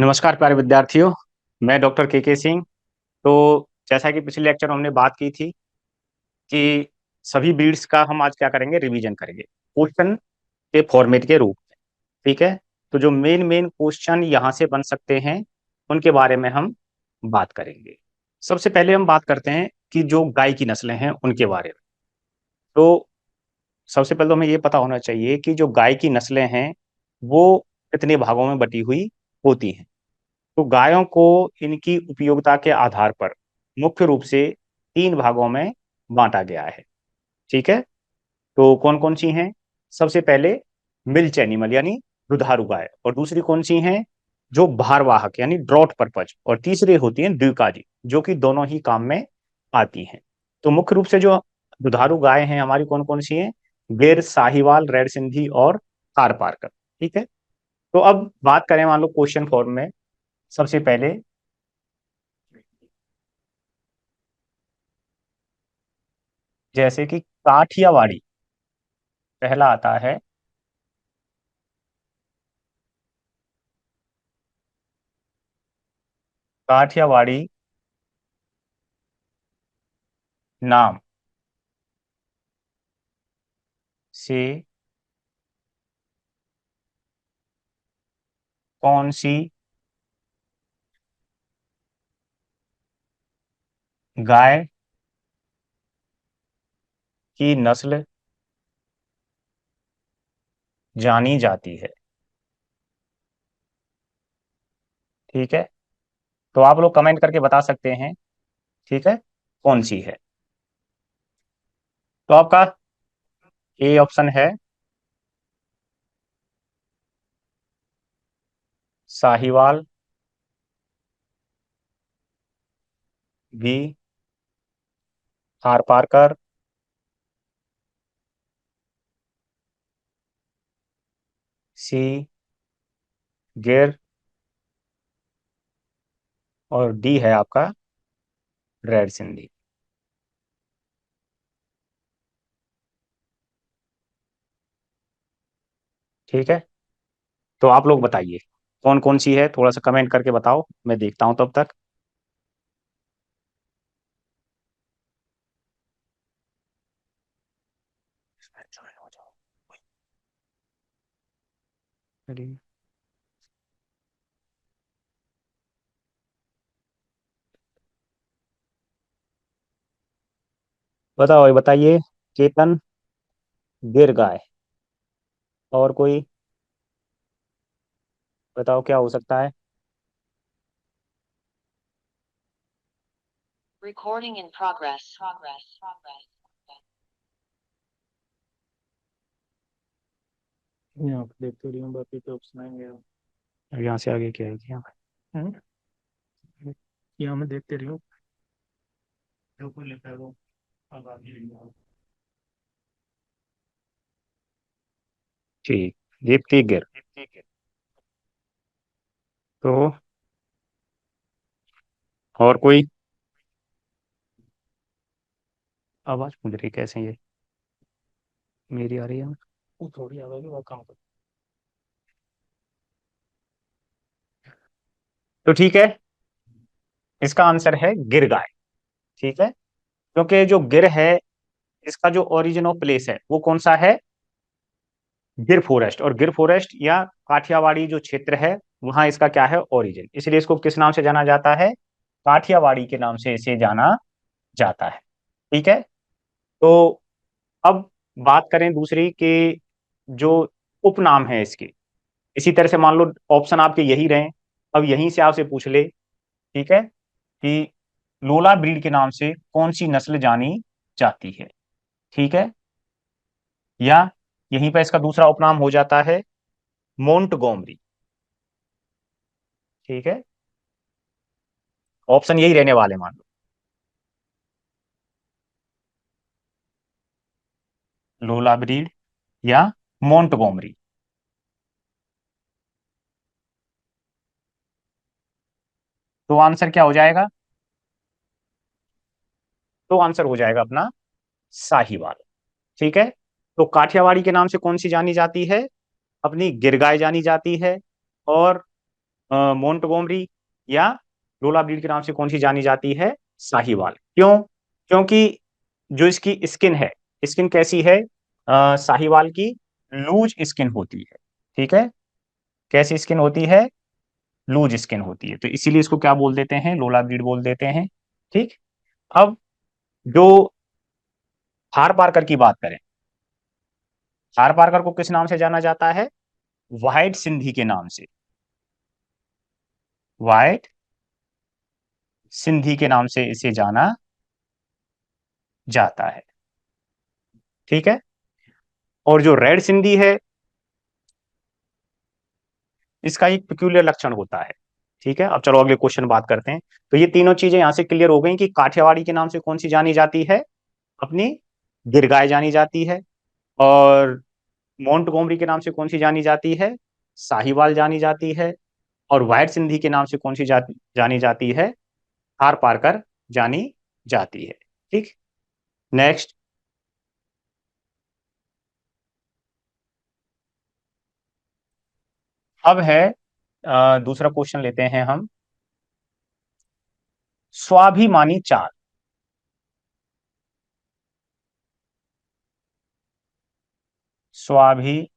नमस्कार प्यारे विद्यार्थियों। मैं डॉक्टर के सिंह। तो जैसा कि पिछले लेक्चर में हमने बात की थी कि सभी ब्रीड्स का हम आज क्या करेंगे, रिवीजन करेंगे क्वेश्चन के फॉर्मेट के रूप में। ठीक है। तो जो मेन मेन क्वेश्चन यहाँ से बन सकते हैं उनके बारे में हम बात करेंगे। सबसे पहले हम बात करते हैं कि जो गाय की नस्लें हैं उनके बारे में। तो सबसे पहले तो हमें ये पता होना चाहिए कि जो गाय की नस्लें हैं वो कितने भागों में बटी हुई होती हैं। तो गायों को इनकी उपयोगिता के आधार पर मुख्य रूप से तीन भागों में बांटा गया है। ठीक है। तो कौन कौन सी हैं? सबसे पहले मिल्च एनिमल यानी दुधारू गाय, और दूसरी कौन सी हैं? जो भारवाहक यानी ड्रॉट पर्पज, और तीसरी होती है द्विकाजी जो कि दोनों ही काम में आती हैं। तो मुख्य रूप से जो दुधारू गाय हैं हमारी कौन कौन सी हैं? गिर, साहिवाल, रेड सिंधी और थारपारकर। ठीक है। तो अब बात करें मान लो क्वेश्चन फॉर्म में। सबसे पहले जैसे कि काठियावाड़ी पहला आता है। काठियावाड़ी नाम से कौन सी गाय की नस्ल जानी जाती है? ठीक है। तो आप लोग कमेंट करके बता सकते हैं। ठीक है, कौन सी है? तो आपका ए ऑप्शन है साहिवाल, बी थार पारकर, सी गिर, और डी है आपका रेड सिंधी। ठीक है। तो आप लोग बताइए कौन कौन सी है, थोड़ा सा कमेंट करके बताओ, मैं देखता हूं तब तक। बताओ, ये बताइए। चेतन, गिर गाय, और कोई बताओ क्या हो सकता है? Recording in progress. Progress. Progress. यहाँ पे देखते रही हूँ, बाकी तो ऑप्शन आएंगे। अब यहाँ से आगे क्या है यहाँ पे? यहाँ में देखते रही हूँ जो कोई लिखा है वो। अब आगे लिखा है। ठीक, दीप्ति गिर। तो और कोई? आवाज पूछ रही कैसे ये? मेरी आ रही है? वो थोड़ी आवाज वो कहाँ पर? तो ठीक है, इसका आंसर है गिर गाय। ठीक है। क्योंकि जो गिर है इसका जो ओरिजिन ऑफ प्लेस है वो कौन सा है? गिर फॉरेस्ट, और गिर फॉरेस्ट या काठियावाड़ी जो क्षेत्र है वहां इसका क्या है, ओरिजिन। इसलिए इसको किस नाम से जाना जाता है? काठियावाड़ी के नाम से इसे जाना जाता है। ठीक है। तो अब बात करें दूसरी कि जो उपनाम है इसके, इसी तरह से मान लो ऑप्शन आपके यही रहे, अब यहीं से आपसे पूछ ले, ठीक है, कि लोला ब्रीड के नाम से कौन सी नस्ल जानी जाती है? ठीक है। या यहीं पर इसका दूसरा उपनाम हो जाता है मोंटगोमरी। ठीक है। ऑप्शन यही रहने वाले मान लो, लोला ब्रीड या मोंटगोमरी। तो आंसर क्या हो जाएगा? तो आंसर हो जाएगा अपना साहीवाल। ठीक है। तो काठियावाड़ी के नाम से कौन सी जानी जाती है? अपनी गिरगाय जानी जाती है। और मोंटगोमरी या लोला ब्रीड के नाम से कौन सी जानी जाती है? साहीवाल। क्यों? क्योंकि जो इसकी स्किन है, स्किन कैसी है? साहीवाल की लूज स्किन होती है। ठीक है, कैसी स्किन होती है? लूज स्किन होती है, तो इसीलिए इसको क्या बोल देते हैं? लोला ब्रीड बोल देते हैं। ठीक। अब जो थार पार्कर की बात करें, थार पार्कर को किस नाम से जाना जाता है? व्हाइट सिंधी के नाम से, व्हाइट सिंधी के नाम से इसे जाना जाता है। ठीक है। और जो रेड सिंधी है, इसका एक पिक्यूलियर लक्षण होता है। ठीक है, अब चलो अगले क्वेश्चन बात करते हैं। तो ये तीनों चीजें यहां से क्लियर हो गई कि काठियावाड़ी के नाम से कौन सी जानी जाती है? अपनी गिरगाय जानी जाती है। और मोंटगोमरी के नाम से कौन सी जानी जाती है? साहीवाल जानी जाती है। और व्हाइट सिंधी के नाम से कौन सी जानी जाती है? थार पारकर जानी जाती है। ठीक। नेक्स्ट। अब है दूसरा क्वेश्चन लेते हैं हम। स्वाभिमानी चाल। स्वाभिमानी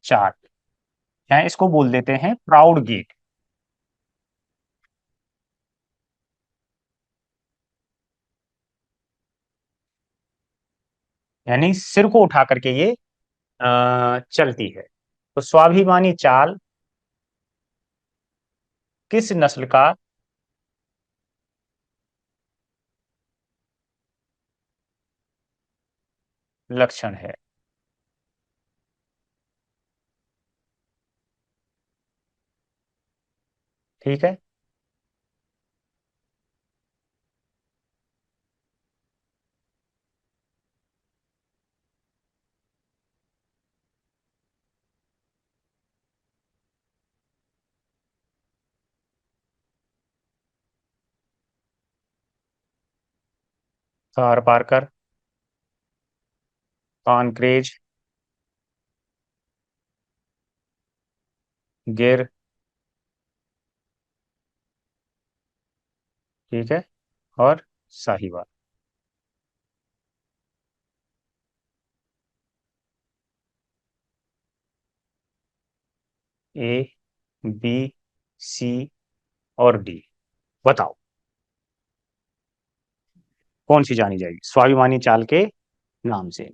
चाल, या इसको बोल देते हैं प्राउड गेट। यानी सिर को उठा करके ये चलती है। तो स्वाभिमानी चाल किस नस्ल का लक्षण है? ठीक है। थार पारकर, कानक्रेज, गिर। ठीक है। और साहिवाल। ए, बी, सी और डी, बताओ कौन सी जानी जाएगी स्वाभिमानी चाल के नाम से?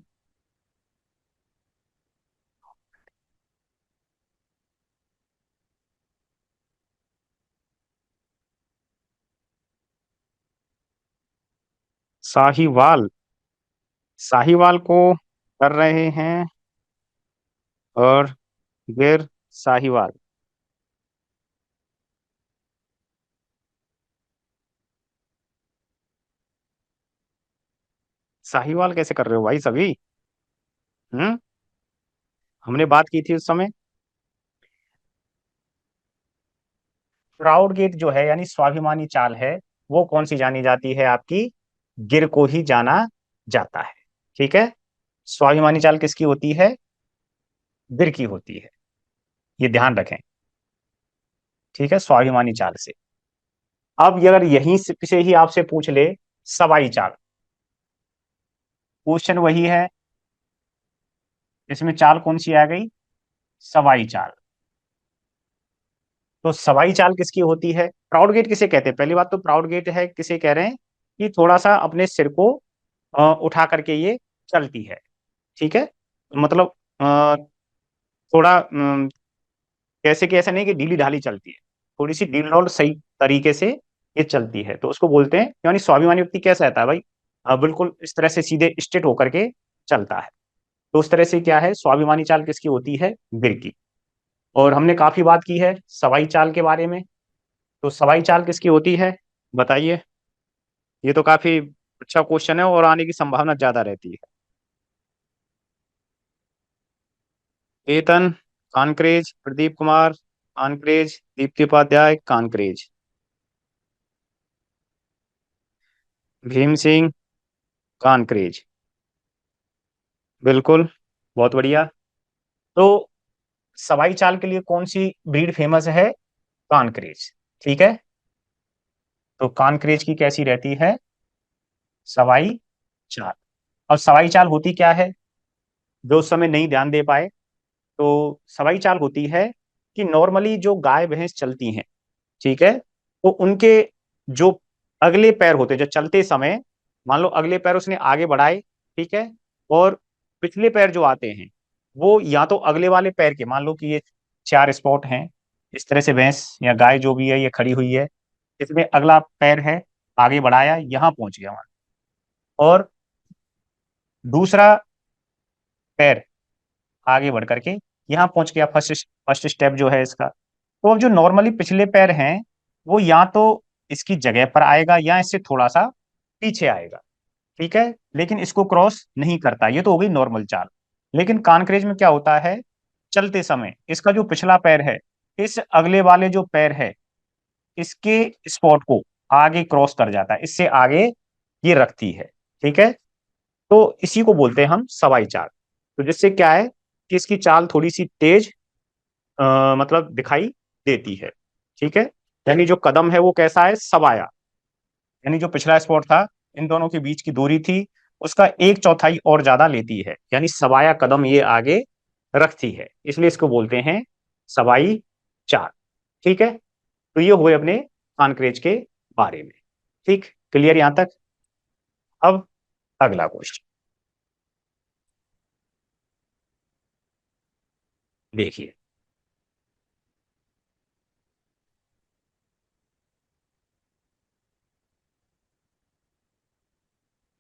साहिवाल, साहिवाल को कर रहे हैं। और गिर साहिवाल। साहिवाल कैसे कर रहे हो भाई सभी? हम्म। हमने बात की थी उस समय। प्राउड गेट जो है यानी स्वाभिमानी चाल है, वो कौन सी जानी जाती है आपकी? गिर को ही जाना जाता है। ठीक है। स्वाभिमानी चाल किसकी होती है? गिर की होती है, ये ध्यान रखें। ठीक है, स्वाभिमानी चाल से। अब अगर यहीं से ही आपसे पूछ ले सवाई चाल, क्वेश्चन वही है, इसमें चाल कौन सी आ गई? सवाई चाल। तो सवाई चाल किसकी होती है? प्राउड गेट किसे कहते हैं? पहली बात तो प्राउड गेट है किसे कह रहे हैं? कि थोड़ा सा अपने सिर को उठा करके ये चलती है। ठीक है, मतलब थोड़ा कैसे कि ऐसा नहीं कि ढीली ढाली चलती है, थोड़ी सी ढील ढाल सही तरीके से ये चलती है, तो उसको बोलते हैं। यानी स्वाभिमानी व्यक्ति कैसा रहता है भाई? बिल्कुल इस तरह से सीधे स्ट्रेट होकर के चलता है। तो उस तरह से क्या है, स्वाभिमानी चाल किसकी होती है? गिर की। और हमने काफी बात की है सवाई चाल के बारे में। तो सवाई चाल किसकी होती है? बताइए। ये तो काफी अच्छा क्वेश्चन है और आने की संभावना ज्यादा रहती है। केतन, कानक्रेज, प्रदीप कुमार कानक्रेज, दीप्ति उपाध्याय कानक्रेज, भीम सिंह कानक्रेज। बिल्कुल, बहुत बढ़िया। तो सवाई चाल के लिए कौन सी ब्रीड फेमस है? कानक्रेज। ठीक है, तो कानक्रेज की कैसी रहती है? सवाई चाल। और सवाई चाल होती क्या है, जो उस समय नहीं ध्यान दे पाए, तो सवाई चाल होती है कि नॉर्मली जो गाय भैंस चलती हैं, ठीक है, तो उनके जो अगले पैर होते हैं, जो चलते समय मान लो अगले पैर उसने आगे बढ़ाए, ठीक है, और पिछले पैर जो आते हैं वो या तो अगले वाले पैर के, मान लो कि ये चार स्पॉट हैं, इस तरह से भैंस या गाय जो भी है ये खड़ी हुई है, इसमें अगला पैर है, आगे बढ़ाया, यहां पहुंच गया वहां, और दूसरा पैर आगे बढ़ करके यहाँ पहुंच गया, फर्स्ट फर्स्ट स्टेप जो है इसका। तो अब जो नॉर्मली पिछले पैर हैं वो या तो इसकी जगह पर आएगा या इससे थोड़ा सा पीछे आएगा, ठीक है, लेकिन इसको क्रॉस नहीं करता। ये तो हो गई नॉर्मल चाल। लेकिन कानक्रेज में क्या होता है, चलते समय इसका जो पिछला पैर है इस अगले वाले जो पैर है इसके स्पॉट को आगे क्रॉस कर जाता है, इससे आगे ये रखती है, ठीक है। तो इसी को बोलते हैं हम सवाई चाल। तो जिससे क्या है कि इसकी चाल थोड़ी सी तेज मतलब दिखाई देती है, ठीक है। यानी जो कदम है वो कैसा है, सवाया, यानी जो पिछला स्पॉट था, इन दोनों के बीच की दूरी थी उसका एक चौथाई और ज्यादा लेती है, यानी सवाया कदम ये आगे रखती है, इसलिए इसको बोलते हैं सवाई चाल। ठीक है, तो ये हुए अपने कानक्रेज के बारे में। ठीक, क्लियर यहां तक? अब अगला क्वेश्चन देखिए।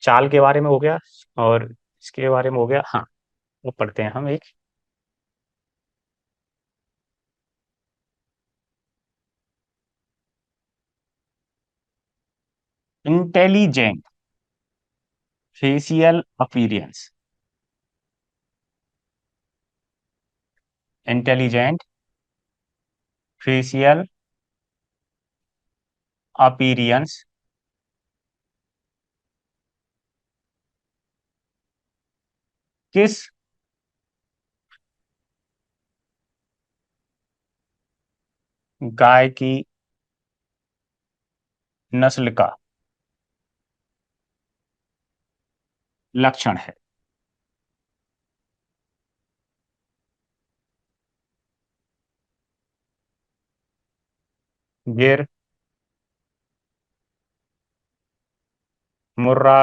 चाल के बारे में हो गया और इसके बारे में हो गया, हाँ। वो पढ़ते हैं हम एक। Intelligent facial appearance. Intelligent facial appearance किस गाय की नस्ल का लक्षण है? गिर, मुर्रा,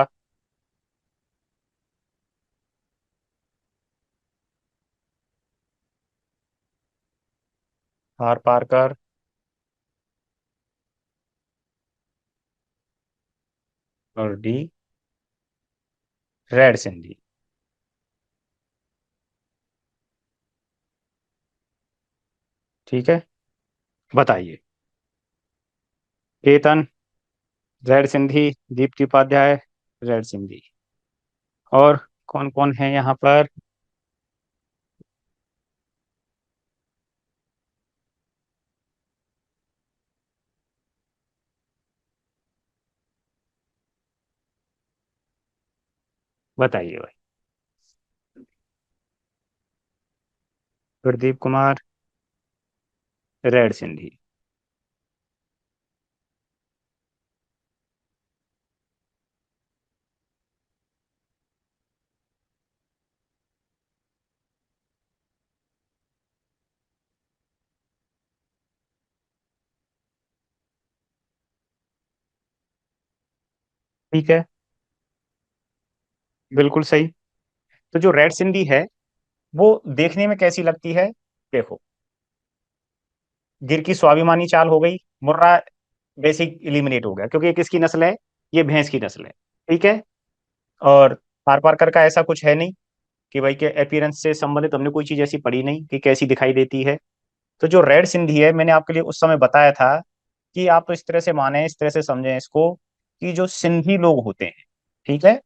हार पारकर और डी रेड सिंधी। ठीक है, बताइए। Ketan, red Sindhi, Deepti Upadhyay, red Sindhi. और कौन कौन है यहाँ पर? बताइए भाई। गुरदीप कुमार, रेड सिंधी। ठीक है, बिल्कुल सही। तो जो रेड सिंधी है वो देखने में कैसी लगती है? देखो, गिर की स्वाभिमानी चाल हो गई, मुर्रा बेसिक इलिमिनेट हो गया क्योंकि ये किसकी नस्ल है, ये भैंस की नस्ल है, ठीक है। और थार पारकर का ऐसा कुछ है नहीं कि भाई के अपीयरेंस से संबंधित हमने कोई चीज ऐसी पढ़ी नहीं कि कैसी दिखाई देती है। तो जो रेड सिंधी है मैंने आपके लिए उस समय बताया था कि आप तो इस तरह से माने, इस तरह से समझें इसको, कि जो सिंधी लोग होते हैं, ठीक है,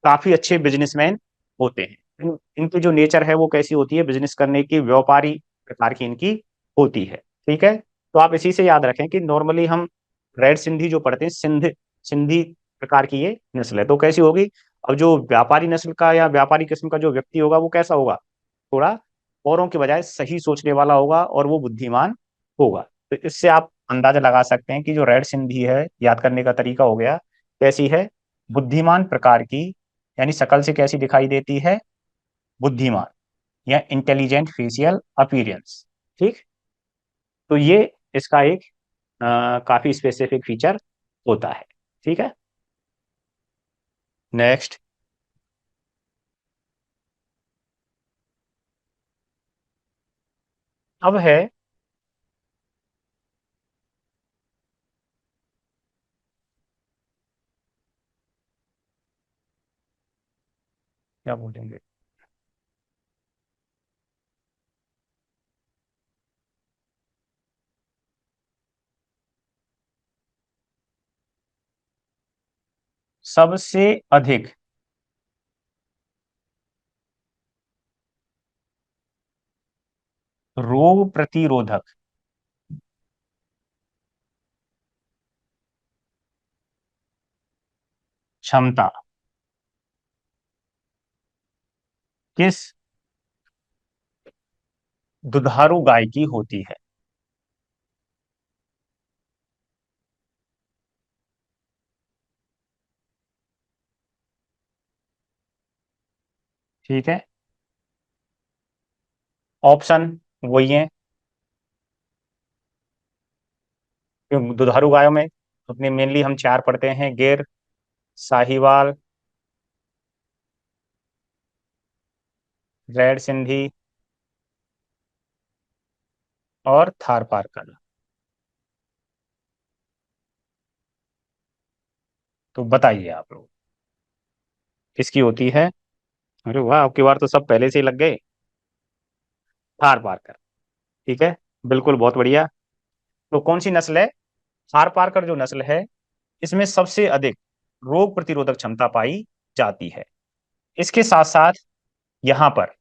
काफी अच्छे बिजनेसमैन होते हैं। इनकी जो नेचर है वो कैसी होती है, बिजनेस करने की, व्यापारी प्रकार की इनकी होती है, ठीक है। तो आप इसी से याद रखें कि नॉर्मली हम रेड सिंधी जो पढ़ते हैं, सिंधी प्रकार की ये नस्ल है, तो कैसी होगी। अब जो व्यापारी नस्ल का या व्यापारी किस्म का जो व्यक्ति होगा वो कैसा होगा, थोड़ा औरों के बजाय सही सोचने वाला होगा और वो बुद्धिमान होगा। तो इससे आप अंदाजा लगा सकते हैं कि जो रेड सिंधी है, याद करने का तरीका हो गया, कैसी है, बुद्धिमान प्रकार की, यानी शकल से कैसी दिखाई देती है, बुद्धिमान या इंटेलिजेंट फेशियल अपीयरेंस। ठीक, तो ये इसका एक काफी स्पेसिफिक फीचर होता है। ठीक है, नेक्स्ट। अब है क्या बोलेंगे, सबसे अधिक रोग प्रतिरोधक क्षमता किस दुधारू गाय की होती है? ठीक है, ऑप्शन वही है। दुधारू गायों में अपने मेनली हम चार पढ़ते हैं: गिर, साहिवाल, रेड सिंधी और थारपारकर। तो बताइए आप लोग किसकी होती है? अरे वाह, आपकी बार तो सब पहले से ही लग गए। थारपारकर। ठीक है, बिल्कुल, बहुत बढ़िया। तो कौन सी नस्ल है? थारपारकर जो नस्ल है, इसमें सबसे अधिक रोग प्रतिरोधक क्षमता पाई जाती है। इसके साथ साथ यहां पर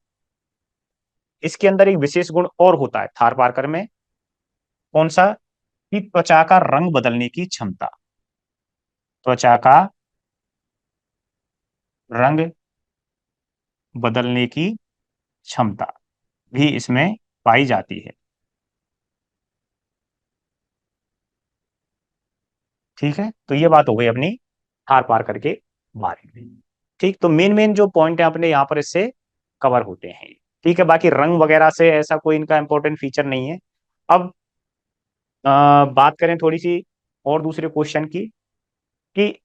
इसके अंदर एक विशेष गुण और होता है थारपारकर में। कौन सा? कि त्वचा का रंग बदलने की क्षमता। त्वचा का रंग बदलने की क्षमता भी इसमें पाई जाती है। ठीक है, तो ये बात हो गई अपनी थार पार करके बारे में। ठीक, तो मेन मेन जो पॉइंट है अपने यहाँ पर इससे कवर होते हैं। ठीक है, बाकी रंग वगैरह से ऐसा कोई इनका इंपॉर्टेंट फीचर नहीं है। अब बात करें थोड़ी सी और दूसरे क्वेश्चन की, कि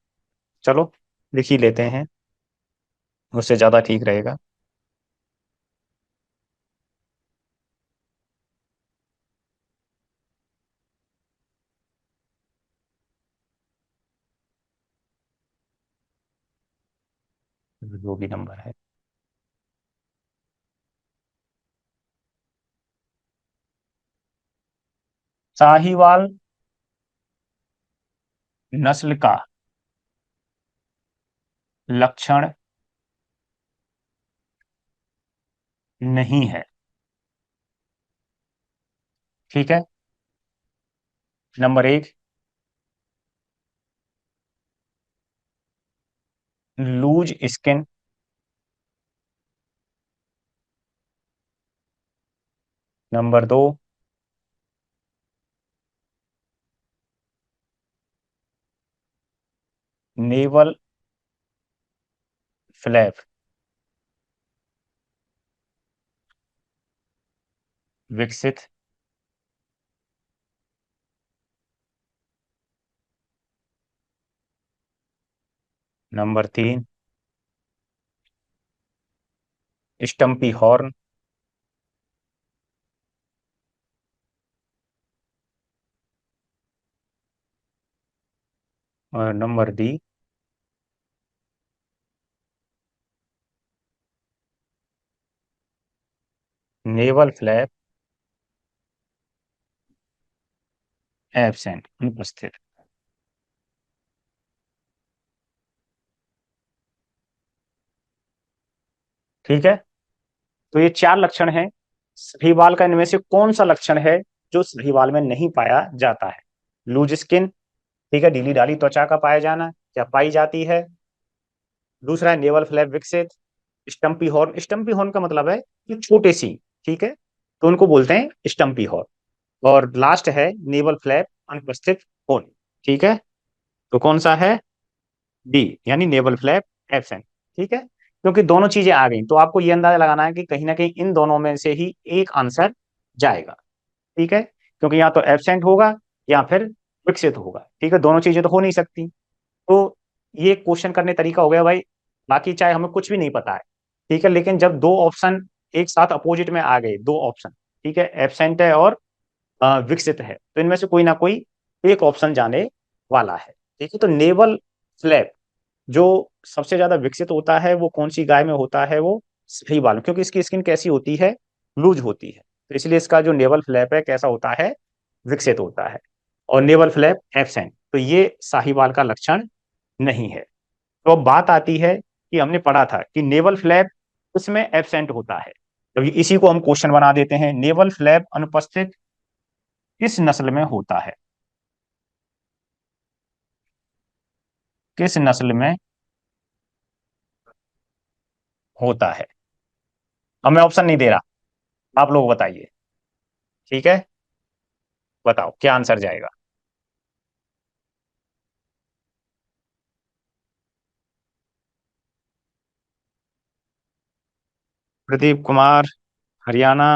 चलो लिख ही लेते हैं, उससे ज्यादा ठीक रहेगा। जो भी नंबर है। साहीवाल नस्ल का लक्षण नहीं है। ठीक है, नंबर एक, लूज स्किन। नंबर दो, नेवल फ्लैप विकसित। नंबर तीन, स्टम्पी हॉर्न। और number D, naval flap absent, अनुपस्थित। ठीक है, तो ये चार लक्षण हैं। साहीवाल का इनमें से कौन सा लक्षण है जो साहीवाल में नहीं पाया जाता है? लूज स्किन, ठीक है, ढीली ढाली त्वचा का पाया जाना क्या पाई जाती है। दूसरा है नेवल फ्लैप विकसित। स्टम्पी हॉर्न, स्टम्पी हॉर्न का मतलब है कि छोटे सींग, ठीक है, तो उनको बोलते हैं स्टम्पी हॉर्न। और लास्ट है नेवल फ्लैप अनुपस्थित होने। ठीक है, तो कौन सा है? डी, यानी नेवल फ्लैप एब्सेंट। ठीक है, क्योंकि दोनों चीजें आ गई तो आपको ये अंदाजा लगाना है कि कहीं ना कहीं इन दोनों में से ही एक आंसर जाएगा। ठीक है, क्योंकि या तो एब्सेंट होगा या फिर विकसित होगा। ठीक है, दोनों चीजें तो हो नहीं सकती। तो ये क्वेश्चन करने तरीका हो गया भाई। बाकी चाहे हमें कुछ भी नहीं पता है, ठीक है, लेकिन जब दो ऑप्शन एक साथ अपोजिट में आ गए, दो ऑप्शन, ठीक है, एब्सेंट है और विकसित है, तो इनमें से कोई ना कोई एक ऑप्शन जाने वाला है। ठीक है, तो नेवल फ्लैप जो सबसे ज्यादा विकसित होता है वो कौन सी गाय में होता है? वो साहीवाल में, क्योंकि इसकी स्किन कैसी होती है? लूज होती है, तो इसलिए इसका जो नेवल फ्लैप है कैसा होता है? विकसित होता है। और नेवल फ्लैप एब्सेंट, तो ये साहीवाल का लक्षण नहीं है। तो अब बात आती है कि हमने पढ़ा था कि नेवल फ्लैप इसमें एब्सेंट होता है, तो इसी को हम क्वेश्चन बना देते हैं। नेवल फ्लैप अनुपस्थित किस नस्ल में होता है? किस नस्ल में होता है? अब मैं ऑप्शन नहीं दे रहा, आप लोग बताइए। ठीक है, बताओ क्या आंसर जाएगा। प्रदीप कुमार, हरियाणा।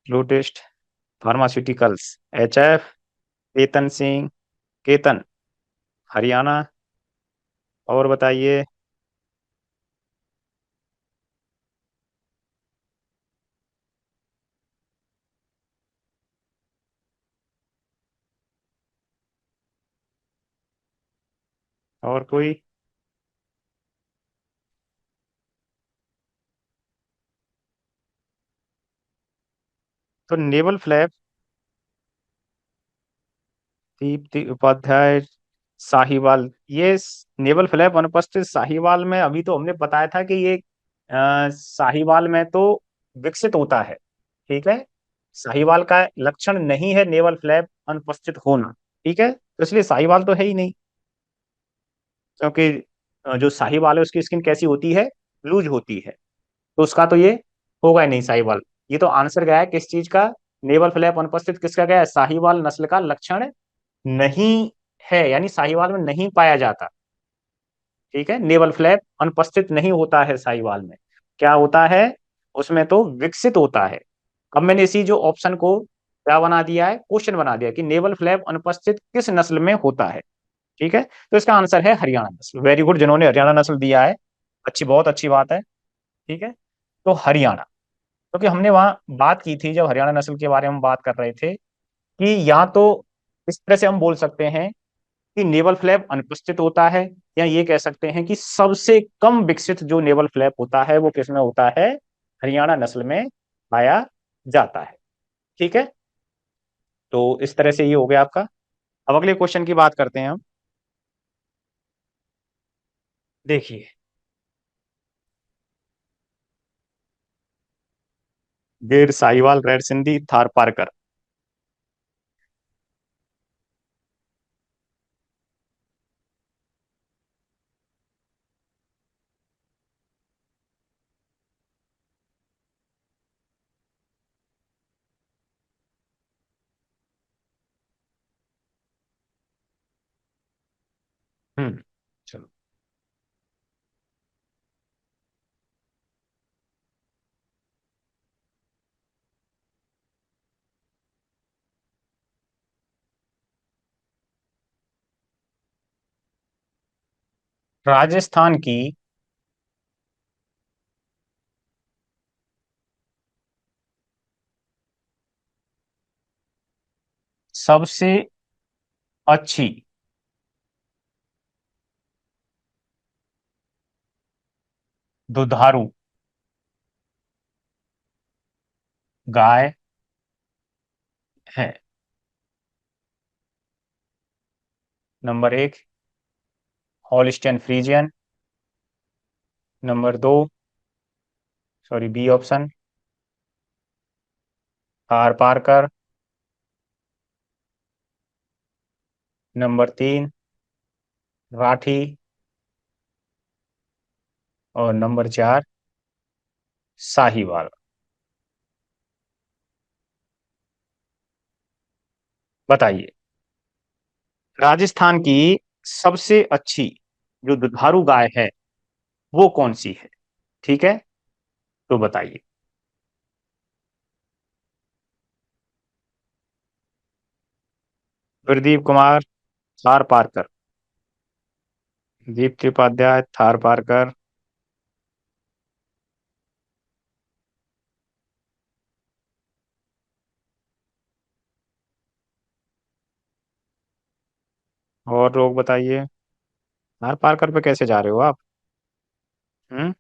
लूटिस्ट फार्मास्यूटिकल्स, एचएफ। केतन सिंह, केतन, हरियाणा। और बताइए। और कोई? तो नेवल फ्लैप, दीप्ति उपाध्याय, साहिवाल, ये नेवल फ्लैप अनुपस्थित साहिवाल में अभी तो हमने बताया था कि ये साहिवाल में तो विकसित होता है। ठीक है, साहिवाल का लक्षण नहीं है नेवल फ्लैप अनुपस्थित होना। ठीक है, तो इसलिए साहिवाल तो है ही नहीं, क्योंकि जो साहिवाल है उसकी स्किन कैसी होती है? लूज होती है, तो उसका तो ये होगा ही नहीं साहिवाल। ये तो आंसर गया है किस चीज का? नेवल फ्लैप अनुपस्थित किसका गया है? साहिवाल नस्ल का लक्षण नहीं है, यानी साहिवाल में नहीं पाया जाता। ठीक है, नेवल फ्लैप अनुपस्थित नहीं होता है साहिवाल में। क्या होता है? उसमें तो विकसित होता है। अब मैंने इसी जो ऑप्शन को क्या बना दिया है? क्वेश्चन बना दिया कि नेवल फ्लैप अनुपस्थित किस नस्ल में होता है। ठीक है, तो इसका आंसर है हरियाणा नस्ल। वेरी गुड, जिन्होंने हरियाणा नस्ल दिया है, अच्छी, बहुत अच्छी बात है। ठीक है, तो हरियाणा, क्योंकि हमने वहां बात की थी जब हरियाणा नस्ल के बारे में बात कर रहे थे कि या तो इस तरह से हम बोल सकते हैं कि नेवल फ्लैप अनुपस्थित होता है, या ये कह सकते हैं कि सबसे कम विकसित जो नेवल फ्लैप होता है वो किसमें होता है? हरियाणा नस्ल में पाया जाता है। ठीक है, तो इस तरह से ये हो गया आपका। अब अगले क्वेश्चन की बात करते हैं हम। देखिए, गिर, साहिवाल, रेड सिंधी, थार पारकर। चलो। राजस्थान की सबसे अच्छी दुधारू गाय है। नंबर एक, हॉलिस्टियन फ्रीजियन। नंबर दो, सॉरी, बी ऑप्शन, थार पारकर। नंबर तीन, राठी। और नंबर 4 साहीवाल। बताइए, राजस्थान की सबसे अच्छी जो दुधारू गाय है वो कौन सी है? ठीक है, तो बताइए। प्रदीप कुमार, थार पारकर। दीप त्रिपाध्याय, थार पारकर। और लोग बताइए। थार पारकर पे कैसे जा रहे हो आप? हम्म,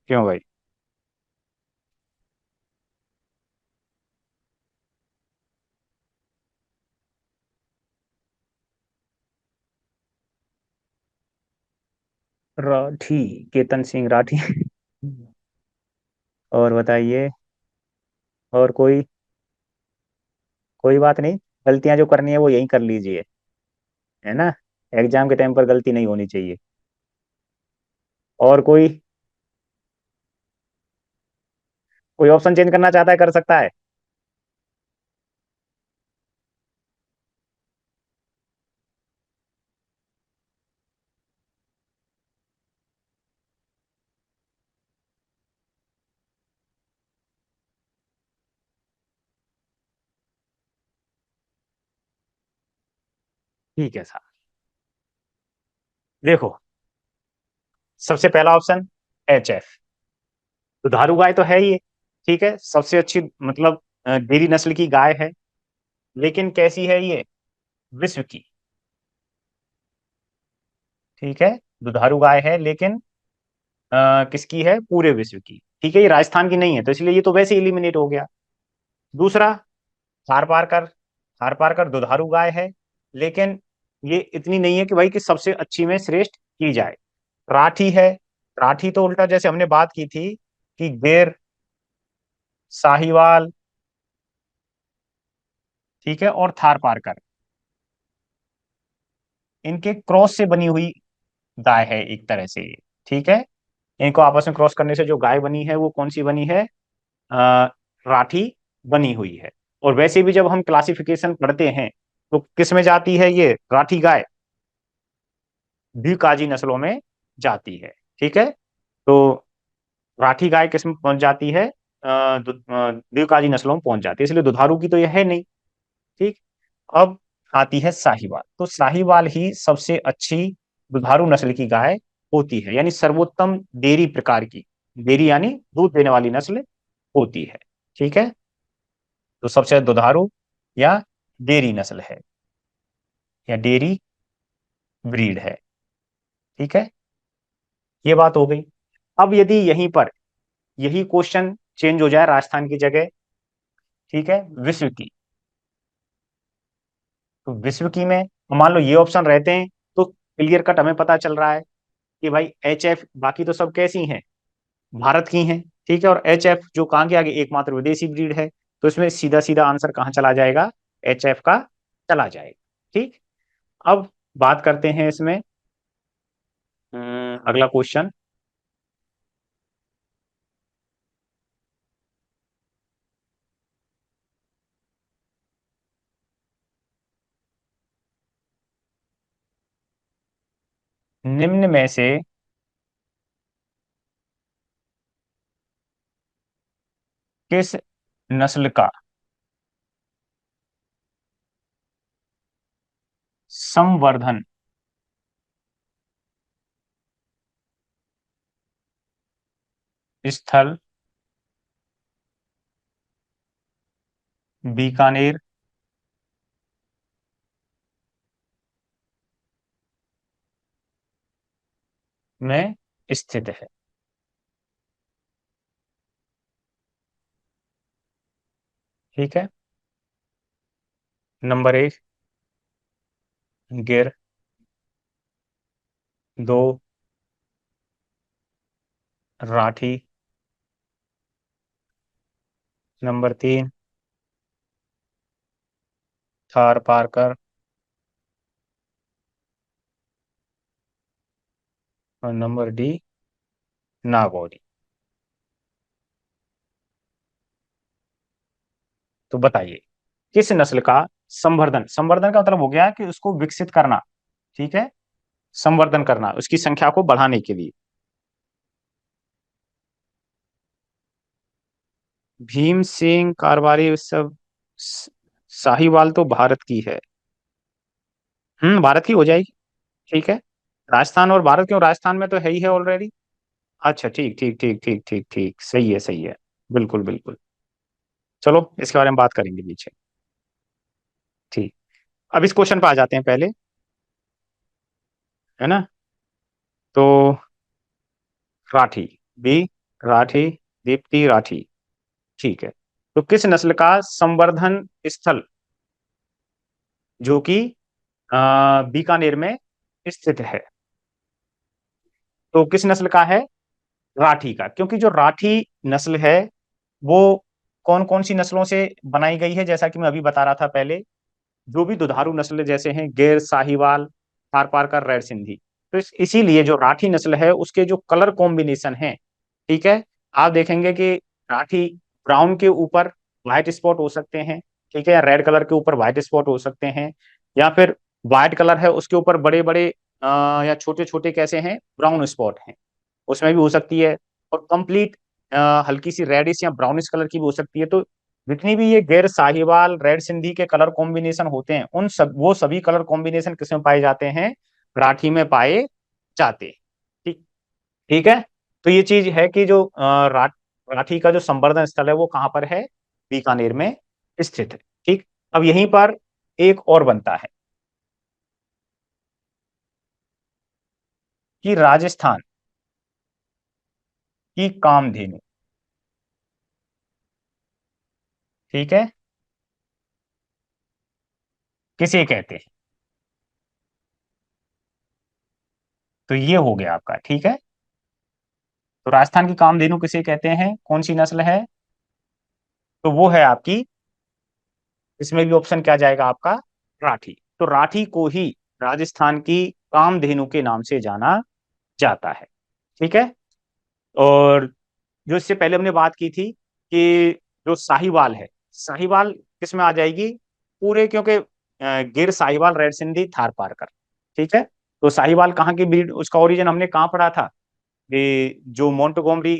क्यों भाई? राठी, केतन सिंह राठी। और बताइए। और कोई बात नहीं, गलतियां जो करनी है वो यहीं कर लीजिए, है ना। एग्जाम के टाइम पर गलती नहीं होनी चाहिए। और कोई ऑप्शन चेंज करना चाहता है, कर सकता है। ठीक है सर। देखो, सबसे पहला ऑप्शन HF, दुधारू गाय तो है ही है। ठीक है, सबसे अच्छी मतलब डेयरी नस्ल की गाय है। लेकिन कैसी है ये? विश्व की। ठीक है, दुधारू गाय है लेकिन किसकी है? पूरे विश्व की। ठीक है, ये राजस्थान की नहीं है, तो इसलिए ये तो वैसे एलिमिनेट हो गया। दूसरा, थार पारकर। थार पारकर दुधारू गाय है, लेकिन ये इतनी नहीं है कि भाई कि सबसे अच्छी में श्रेष्ठ की जाए। राठी है। राठी तो उल्टा, जैसे हमने बात की थी कि गिर, साहीवाल, ठीक है, और थार पारकर, इनके क्रॉस से बनी हुई गाय है एक तरह से ये। ठीक है, इनको आपस में क्रॉस करने से जो गाय बनी है वो कौन सी बनी है? अ, राठी बनी हुई है। और वैसे भी जब हम क्लासिफिकेशन पढ़ते हैं तो किस में जाती है ये राठी गाय? द्विकाजी नस्लों में जाती है। ठीक है, तो राठी गाय किस में पहुंच जाती है? द्विकाजी नस्लों में पहुंच जाती है, इसलिए दुधारू की तो यह है नहीं। ठीक। अब आती है साहीवाल, तो साहीवाल ही सबसे अच्छी दुधारू नस्ल की गाय होती है, यानी सर्वोत्तम डेयरी प्रकार की। डेयरी यानी दूध देने वाली नस्ल होती है। ठीक है, तो सबसे दुधारू या डेयरी नस्ल है, या डेयरी ब्रीड है। ठीक है, ये बात हो गई। अब यदि यहीं पर यही क्वेश्चन चेंज हो जाए राजस्थान की जगह, ठीक है, विश्व की, तो विश्व की में मान लो ये ऑप्शन रहते हैं तो क्लियर कट हमें पता चल रहा है कि भाई HF, बाकी तो सब कैसी हैं? भारत की हैं। ठीक है, और HF जो कहाँ के आगे एकमात्र विदेशी ब्रीड है, तो इसमें सीधा सीधा आंसर कहाँ चला जाएगा? HF का चला जाएगा। ठीक। अब बात करते हैं इसमें अगला क्वेश्चन। निम्न में से किस नस्ल का संवर्धन स्थल बीकानेर में स्थित है? ठीक है, नंबर 1 गिर, 2 राठी, नंबर 3 थार पारकर, और नंबर डी नागौरी। तो बताइए किस नस्ल का संवर्धन, संवर्धन का मतलब हो गया कि उसको विकसित करना, ठीक है, संवर्धन करना उसकी संख्या को बढ़ाने के लिए। भीम सिंह कारवारी उस सब, स- साहीवाल तो भारत की है। भारत की हो जाएगी। ठीक है। राजस्थान और भारत, क्यों, राजस्थान में तो है ही है ऑलरेडी। अच्छा ठीक ठीक ठीक ठीक ठीक ठीक, सही है सही है। बिल्कुल बिल्कुल। चलो इसके बारे में बात करेंगे पीछे। ठीक। अब इस क्वेश्चन पे आ जाते हैं पहले, है ना। तो राठी, बी, राठी, दीप्ति राठी। ठीक है। तो किस नस्ल का संवर्धन स्थल जो कि बीकानेर में स्थित है, तो किस नस्ल का है, राठी का। क्योंकि जो राठी नस्ल है वो कौन कौन सी नस्लों से बनाई गई है, जैसा कि मैं अभी बता रहा था पहले, जो भी दुधारू नस्ल जैसे हैं गिर, साहीवाल, थारपारकर, रेड सिंधी। तो इसीलिए जो राठी नस्ल है उसके जो कलर कॉम्बिनेशन है, ठीक है, आप देखेंगे कि राठी ब्राउन के ऊपर व्हाइट स्पॉट हो सकते हैं, ठीक है, या रेड कलर के ऊपर व्हाइट स्पॉट हो सकते हैं, या फिर व्हाइट कलर है उसके ऊपर बड़े बड़े या छोटे छोटे कैसे हैं ब्राउन स्पॉट हैं, उसमें भी हो सकती है। और कंप्लीट हल्की सी रेडिश या ब्राउनिश कलर की भी हो सकती है। तो जितनी भी ये गैर साहिवाल, रेड सिंधी के कलर कॉम्बिनेशन होते हैं उन सब, वो सभी कलर कॉम्बिनेशन किसमें पाए जाते हैं, राठी में पाए जाते हैं। ठीक, ठीक है। तो ये चीज है कि जो राठी का जो संवर्धन स्थल है वो कहाँ पर है, बीकानेर में स्थित है। ठीक। अब यहीं पर एक और बनता है कि राजस्थान की कामधेनु, ठीक है, किसे कहते हैं। तो ये हो गया आपका, ठीक है। तो राजस्थान की कामधेनु किसे कहते हैं, कौन सी नस्ल है, तो वो है आपकी, इसमें भी ऑप्शन क्या जाएगा आपका, राठी। तो राठी को ही राजस्थान की कामधेनु के नाम से जाना जाता है। ठीक है। और जो इससे पहले हमने बात की थी कि जो साहिवाल है, साहिवाल किस में आ जाएगी, पूरे, क्योंकि गिर, साहिवाल, रेड सिंधी, थार पारकर, ठीक है। तो साहिवाल कहाँ की ब्रीड, उसका ओरिजिन हमने कहाँ पढ़ा था, ये जो मोंटगोमरी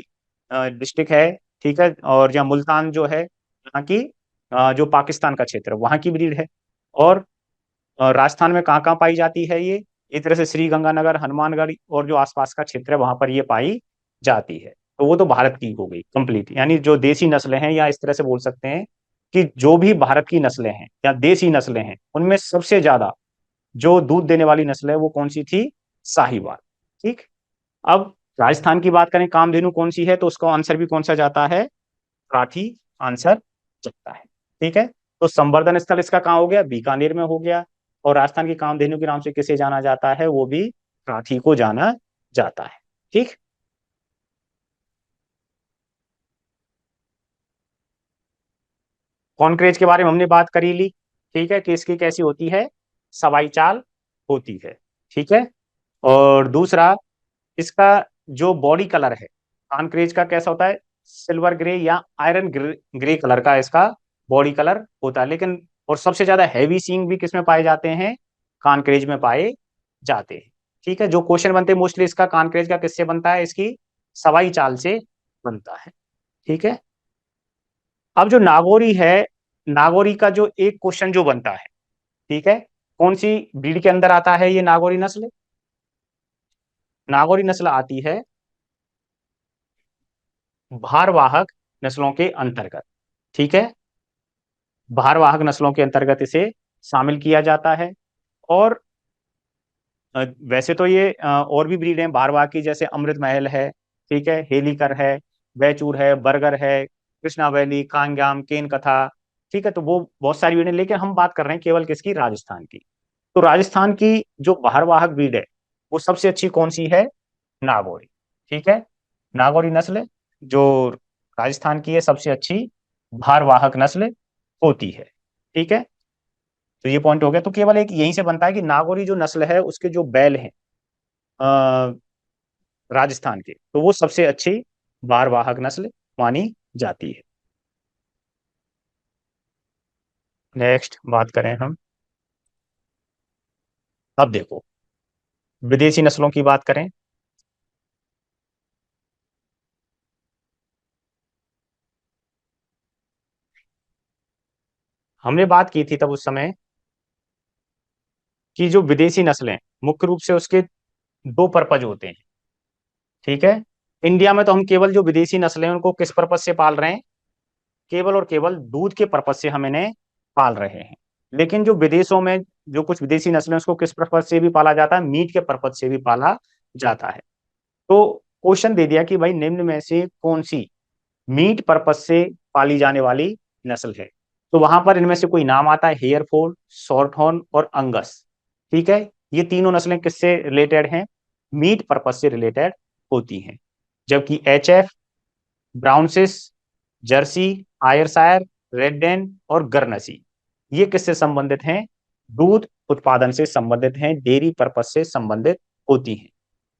डिस्ट्रिक्ट है, ठीक है, और या मुल्तान जो है यहाँ की, जो पाकिस्तान का क्षेत्र वहां की ब्रीड है। और राजस्थान में कहाँ कहाँ पाई जाती है ये, इस तरह से श्री गंगानगर, हनुमानगढ़ और जो आसपास का क्षेत्र है वहां पर ये पाई जाती है। तो वो तो भारत की हो गई कंप्लीट, यानी जो देसी नस्लें हैं, या इस तरह से बोल सकते हैं कि जो भी भारत की नस्लें हैं या देसी नस्लें हैं उनमें सबसे ज्यादा जो दूध देने वाली नस्ल है वो कौन सी थी, साहिवाल। ठीक। अब राजस्थान की बात करें कामधेनु कौन सी है, तो उसका आंसर भी कौन सा जाता है, राठी आंसर जाता है। ठीक है। तो संवर्धन स्थल इसका कहाँ हो गया, बीकानेर में हो गया। और राजस्थान की कामधेनु के नाम से किसे जाना जाता है, वो भी राठी को जाना जाता है। ठीक। कॉन्क्रेज के बारे में हमने बात करी ली, ठीक है, कि इसकी कैसी होती है, सवाई चाल होती है। ठीक है। और दूसरा, इसका जो बॉडी कलर है कानक्रेज का कैसा होता है, सिल्वर ग्रे या आयरन ग्रे, ग्रे कलर का इसका बॉडी कलर होता है। लेकिन और सबसे ज्यादा हैवी सींग भी किसमें पाए जाते हैं, कानक्रेज में पाए जाते हैं। ठीक है। जो क्वेश्चन बनते हैं मोस्टली इसका कानक्रेज का किससे बनता है, इसकी सवाई चाल से बनता है। ठीक है। अब जो नागौरी है, नागौरी का जो एक क्वेश्चन जो बनता है, ठीक है, कौन सी ब्रीड के अंदर आता है ये नागौरी नस्ल, नागौरी नस्ल आती है भारवाहक नस्लों के अंतर्गत। ठीक है। भारवाहक नस्लों के अंतर्गत इसे शामिल किया जाता है। और वैसे तो ये और भी ब्रीड हैं भारवाहक की, जैसे अमृत महल है, ठीक है, हेलीकर है, बैचूर है, बर्गर है, कृष्णा वैली, कांग्याम, केन कथा। ठीक है। तो वो बहुत सारी ब्रीड है, लेकिन हम बात कर रहे हैं केवल किसकी, राजस्थान की। तो राजस्थान की जो भारवाहक ब्रीड है वो सबसे अच्छी कौन सी है, नागौरी। ठीक है। नागौरी नस्ल जो राजस्थान की है सबसे अच्छी भारवाहक नस्ल होती है। ठीक है। तो ये पॉइंट हो गया। तो केवल एक यहीं से बनता है कि नागौरी जो नस्ल है उसके जो बैल हैं, राजस्थान के, तो वो सबसे अच्छी भारवाहक नस्ल मानी जाती है। नेक्स्ट बात करें हम, अब देखो विदेशी नस्लों की बात करें। हमने बात की थी तब उस समय कि जो विदेशी नस्लें मुख्य रूप से उसके दो पर्पज होते हैं। ठीक है, इंडिया में तो हम केवल जो विदेशी नस्लें हैं उनको किस पर्पज से पाल रहे हैं, केवल और केवल दूध के पर्पज से हम इन्हें पाल रहे हैं। लेकिन जो विदेशों में जो कुछ विदेशी नस्लें उसको किस पर्पज से भी पाला जाता है, मीट के पर्पज से भी पाला जाता है। तो क्वेश्चन दे दिया कि भाई निम्न में से कौन सी मीट पर्पज से पाली जाने वाली नस्ल है। तो वहां पर इनमें से कोई नाम आता है, हेयरफोर्ड, शॉर्टहॉर्न और अंगस। ठीक है, ये तीनों नस्लें किससे रिलेटेड हैं, मीट पर्पज से रिलेटेड होती हैं। जबकि H F, Brown Swiss, Jersey, Ayrshire, red और गर्नसी ये किससे संबंधित हैं, दूध उत्पादन से संबंधित हैं, डेयरी पर्पज से संबंधित होती हैं।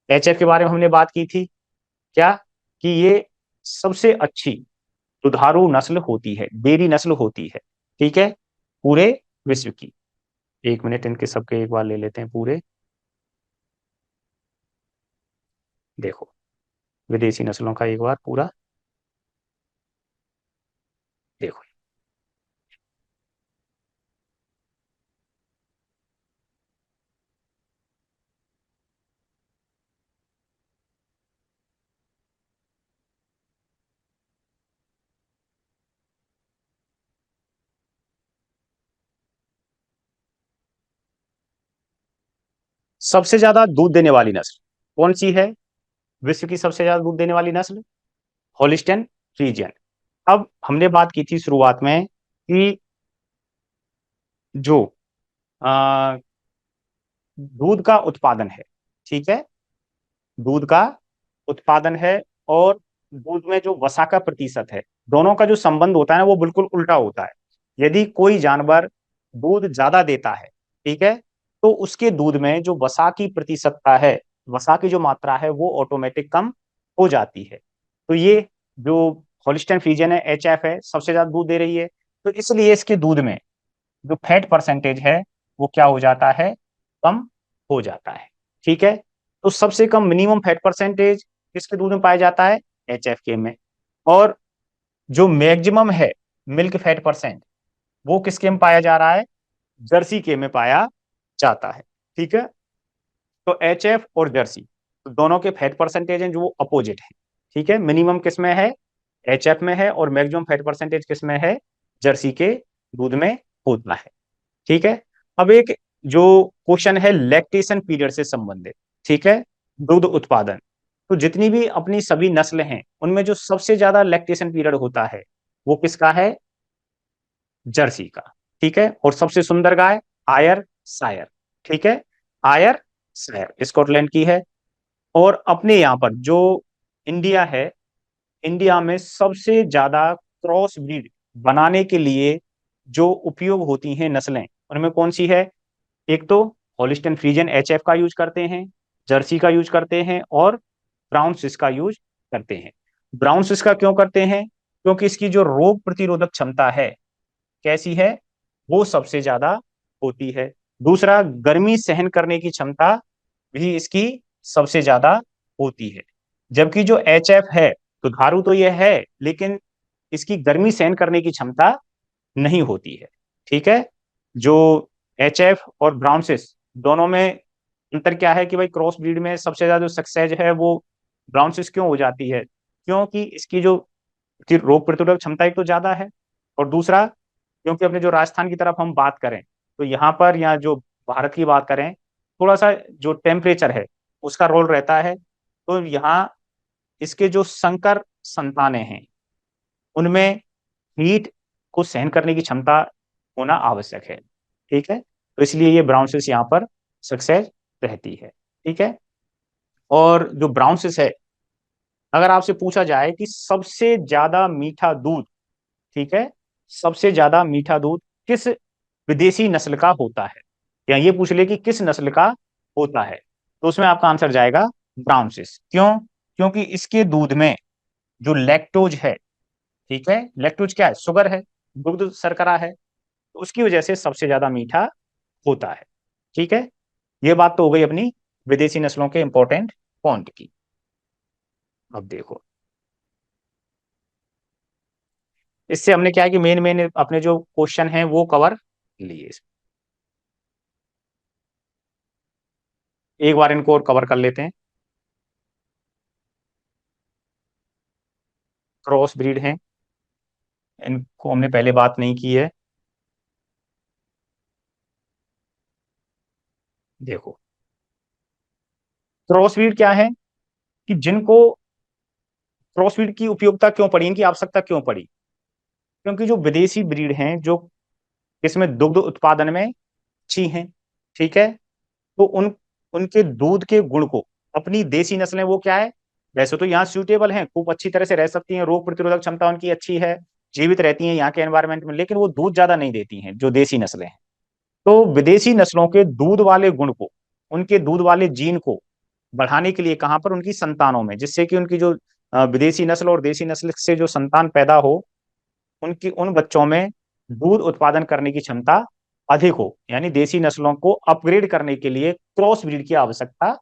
एचएफ के बारे में हमने बात की थी क्या, कि ये सबसे अच्छी दुधारू नस्ल होती है, डेयरी नस्ल होती है। ठीक है, पूरे विश्व की। एक मिनट इनके सबके एक बार ले लेते हैं पूरे। देखो विदेशी नस्लों का एक बार पूरा देखो। सबसे ज्यादा दूध देने वाली नस्ल कौन सी है, विश्व की सबसे ज्यादा दूध देने वाली नस्ल होलिस्टन फ्रीजियन। अब हमने बात की थी शुरुआत में कि जो आ, दूध का उत्पादन है, ठीक है, दूध का उत्पादन है और दूध में जो वसा का प्रतिशत है, दोनों का जो संबंध होता है ना वो बिल्कुल उल्टा होता है। यदि कोई जानवर दूध ज्यादा देता है, ठीक है, तो उसके दूध में जो वसा की प्रतिशतता है, वसा की जो मात्रा है वो ऑटोमेटिक कम हो जाती है। तो ये जो हॉलिस्टन फ्रीजियन है, एच एफ है, सबसे ज्यादा दूध दे रही है, तो इसलिए इसके दूध में जो फैट परसेंटेज है वो क्या हो जाता है, कम हो जाता है। ठीक है, तो सबसे कम मिनिमम फैट परसेंटेज किसके दूध में पाया जाता है, एच एफ के में। और जो मैक्सिमम है मिल्क फैट परसेंट वो किसके में पाया जा रहा है, जर्सी के में पाया जाता है। ठीक है, तो एच एफ और जर्सी तो दोनों के फैट परसेंटेज हैं जो वो अपोजिट है। ठीक है, मिनिमम किस में है, एच एफ में है, और मैक्सिमम फैट परसेंटेज किस में है, जर्सी के दूध में होता है। ठीक है, अब एक जो क्वेश्चन है लैक्टेशन पीरियड से संबंधित। ठीक है, दूध उत्पादन, तो जितनी भी अपनी सभी नस्ल हैं उनमें जो सबसे ज्यादा लैक्टेशन पीरियड होता है वो किसका है, जर्सी का। ठीक है, और सबसे सुंदर गाय आयर सायर। ठीक है, आयर सायर स्कॉटलैंड की है। और अपने यहाँ पर जो इंडिया है, इंडिया में सबसे ज्यादा क्रॉस ब्रीड बनाने के लिए जो उपयोग होती हैं नस्लें उनमें कौन सी है, एक तो हॉलिस्टन फ्रीजियन एच एफ का यूज करते हैं, जर्सी का यूज करते हैं, और ब्राउन स्विस का यूज करते हैं। ब्राउन स्विस का क्यों करते हैं, क्योंकि इसकी जो रोग प्रतिरोधक क्षमता है कैसी है, वो सबसे ज्यादा होती है। दूसरा, गर्मी सहन करने की क्षमता भी इसकी सबसे ज्यादा होती है। जबकि जो एच एफ है, दुधारू तो यह है लेकिन इसकी गर्मी सहन करने की क्षमता नहीं होती है। ठीक है, जो एच एफ और ब्राउनसिस दोनों में अंतर क्या है कि भाई क्रॉस ब्रीड में सबसे ज्यादा जो सक्सेस है वो ब्राउनसिस क्यों हो जाती है, क्योंकि इसकी जो रोग प्रतिरोधक क्षमता एक तो ज्यादा है, और दूसरा क्योंकि अपने जो राजस्थान की तरफ हम बात करें तो यहाँ पर, या जो भारत की बात करें, थोड़ा सा जो टेम्परेचर है उसका रोल रहता है। तो यहाँ इसके जो संकर संतानें हैं उनमें हीट को सहन करने की क्षमता होना आवश्यक है। ठीक है, तो इसलिए ये ब्राउनसिस यहाँ पर सक्सेस रहती है। ठीक है, और जो ब्राउनसिस है, अगर आपसे पूछा जाए कि सबसे ज्यादा मीठा दूध, ठीक है, सबसे ज्यादा मीठा दूध किस विदेशी नस्ल का होता है, या ये पूछ ले कि किस नस्ल का होता है, तो उसमें आपका आंसर जाएगा ब्राउन स्विस। क्यों? क्योंकि इसके दूध में जो लैक्टोज है, ठीक है, लैक्टोज क्या है? शुगर है, दुग्ध शर्करा है, तो उसकी वजह से सबसे ज्यादा मीठा होता है। ठीक है, ये बात तो हो गई अपनी विदेशी नस्लों के इंपॉर्टेंट पॉइंट की। अब देखो, इससे हमने क्या है कि मेन मेन अपने जो क्वेश्चन हैं वो कवर लिए। एक बार इनको और कवर कर लेते हैं। क्रॉस ब्रीड हैं, इनको हमने पहले बात नहीं की है। देखो, क्रॉस ब्रीड क्या है कि जिनको क्रॉस ब्रीड की उपयोगिता क्यों पड़ी, इनकी आवश्यकता क्यों पड़ी? क्योंकि जो विदेशी ब्रीड हैं जो इसमें दुग्ध उत्पादन में अच्छी हैं, ठीक है, तो उनके दूध के गुण को अपनी देसी नस्लें वो क्या है, वैसे तो यहाँ सूटेबल हैं, खूब अच्छी तरह से रह सकती हैं, रोग प्रतिरोधक क्षमता उनकी अच्छी है, जीवित रहती हैं यहाँ के एनवायरनमेंट में, लेकिन वो दूध ज्यादा नहीं देती हैं जो देसी नस्लें हैं। तो विदेशी नस्लों के दूध वाले गुण को, उनके दूध वाले जीन को बढ़ाने के लिए कहां पर, उनकी संतानों में, जिससे कि उनकी जो विदेशी नस्ल और देसी नस्ल से जो संतान पैदा हो, उनकी उन बच्चों में दूध उत्पादन करने की क्षमता अधिक हो, यानी देसी नस्लों को अपग्रेड करने के लिए क्रॉस ब्रीड की आवश्यकता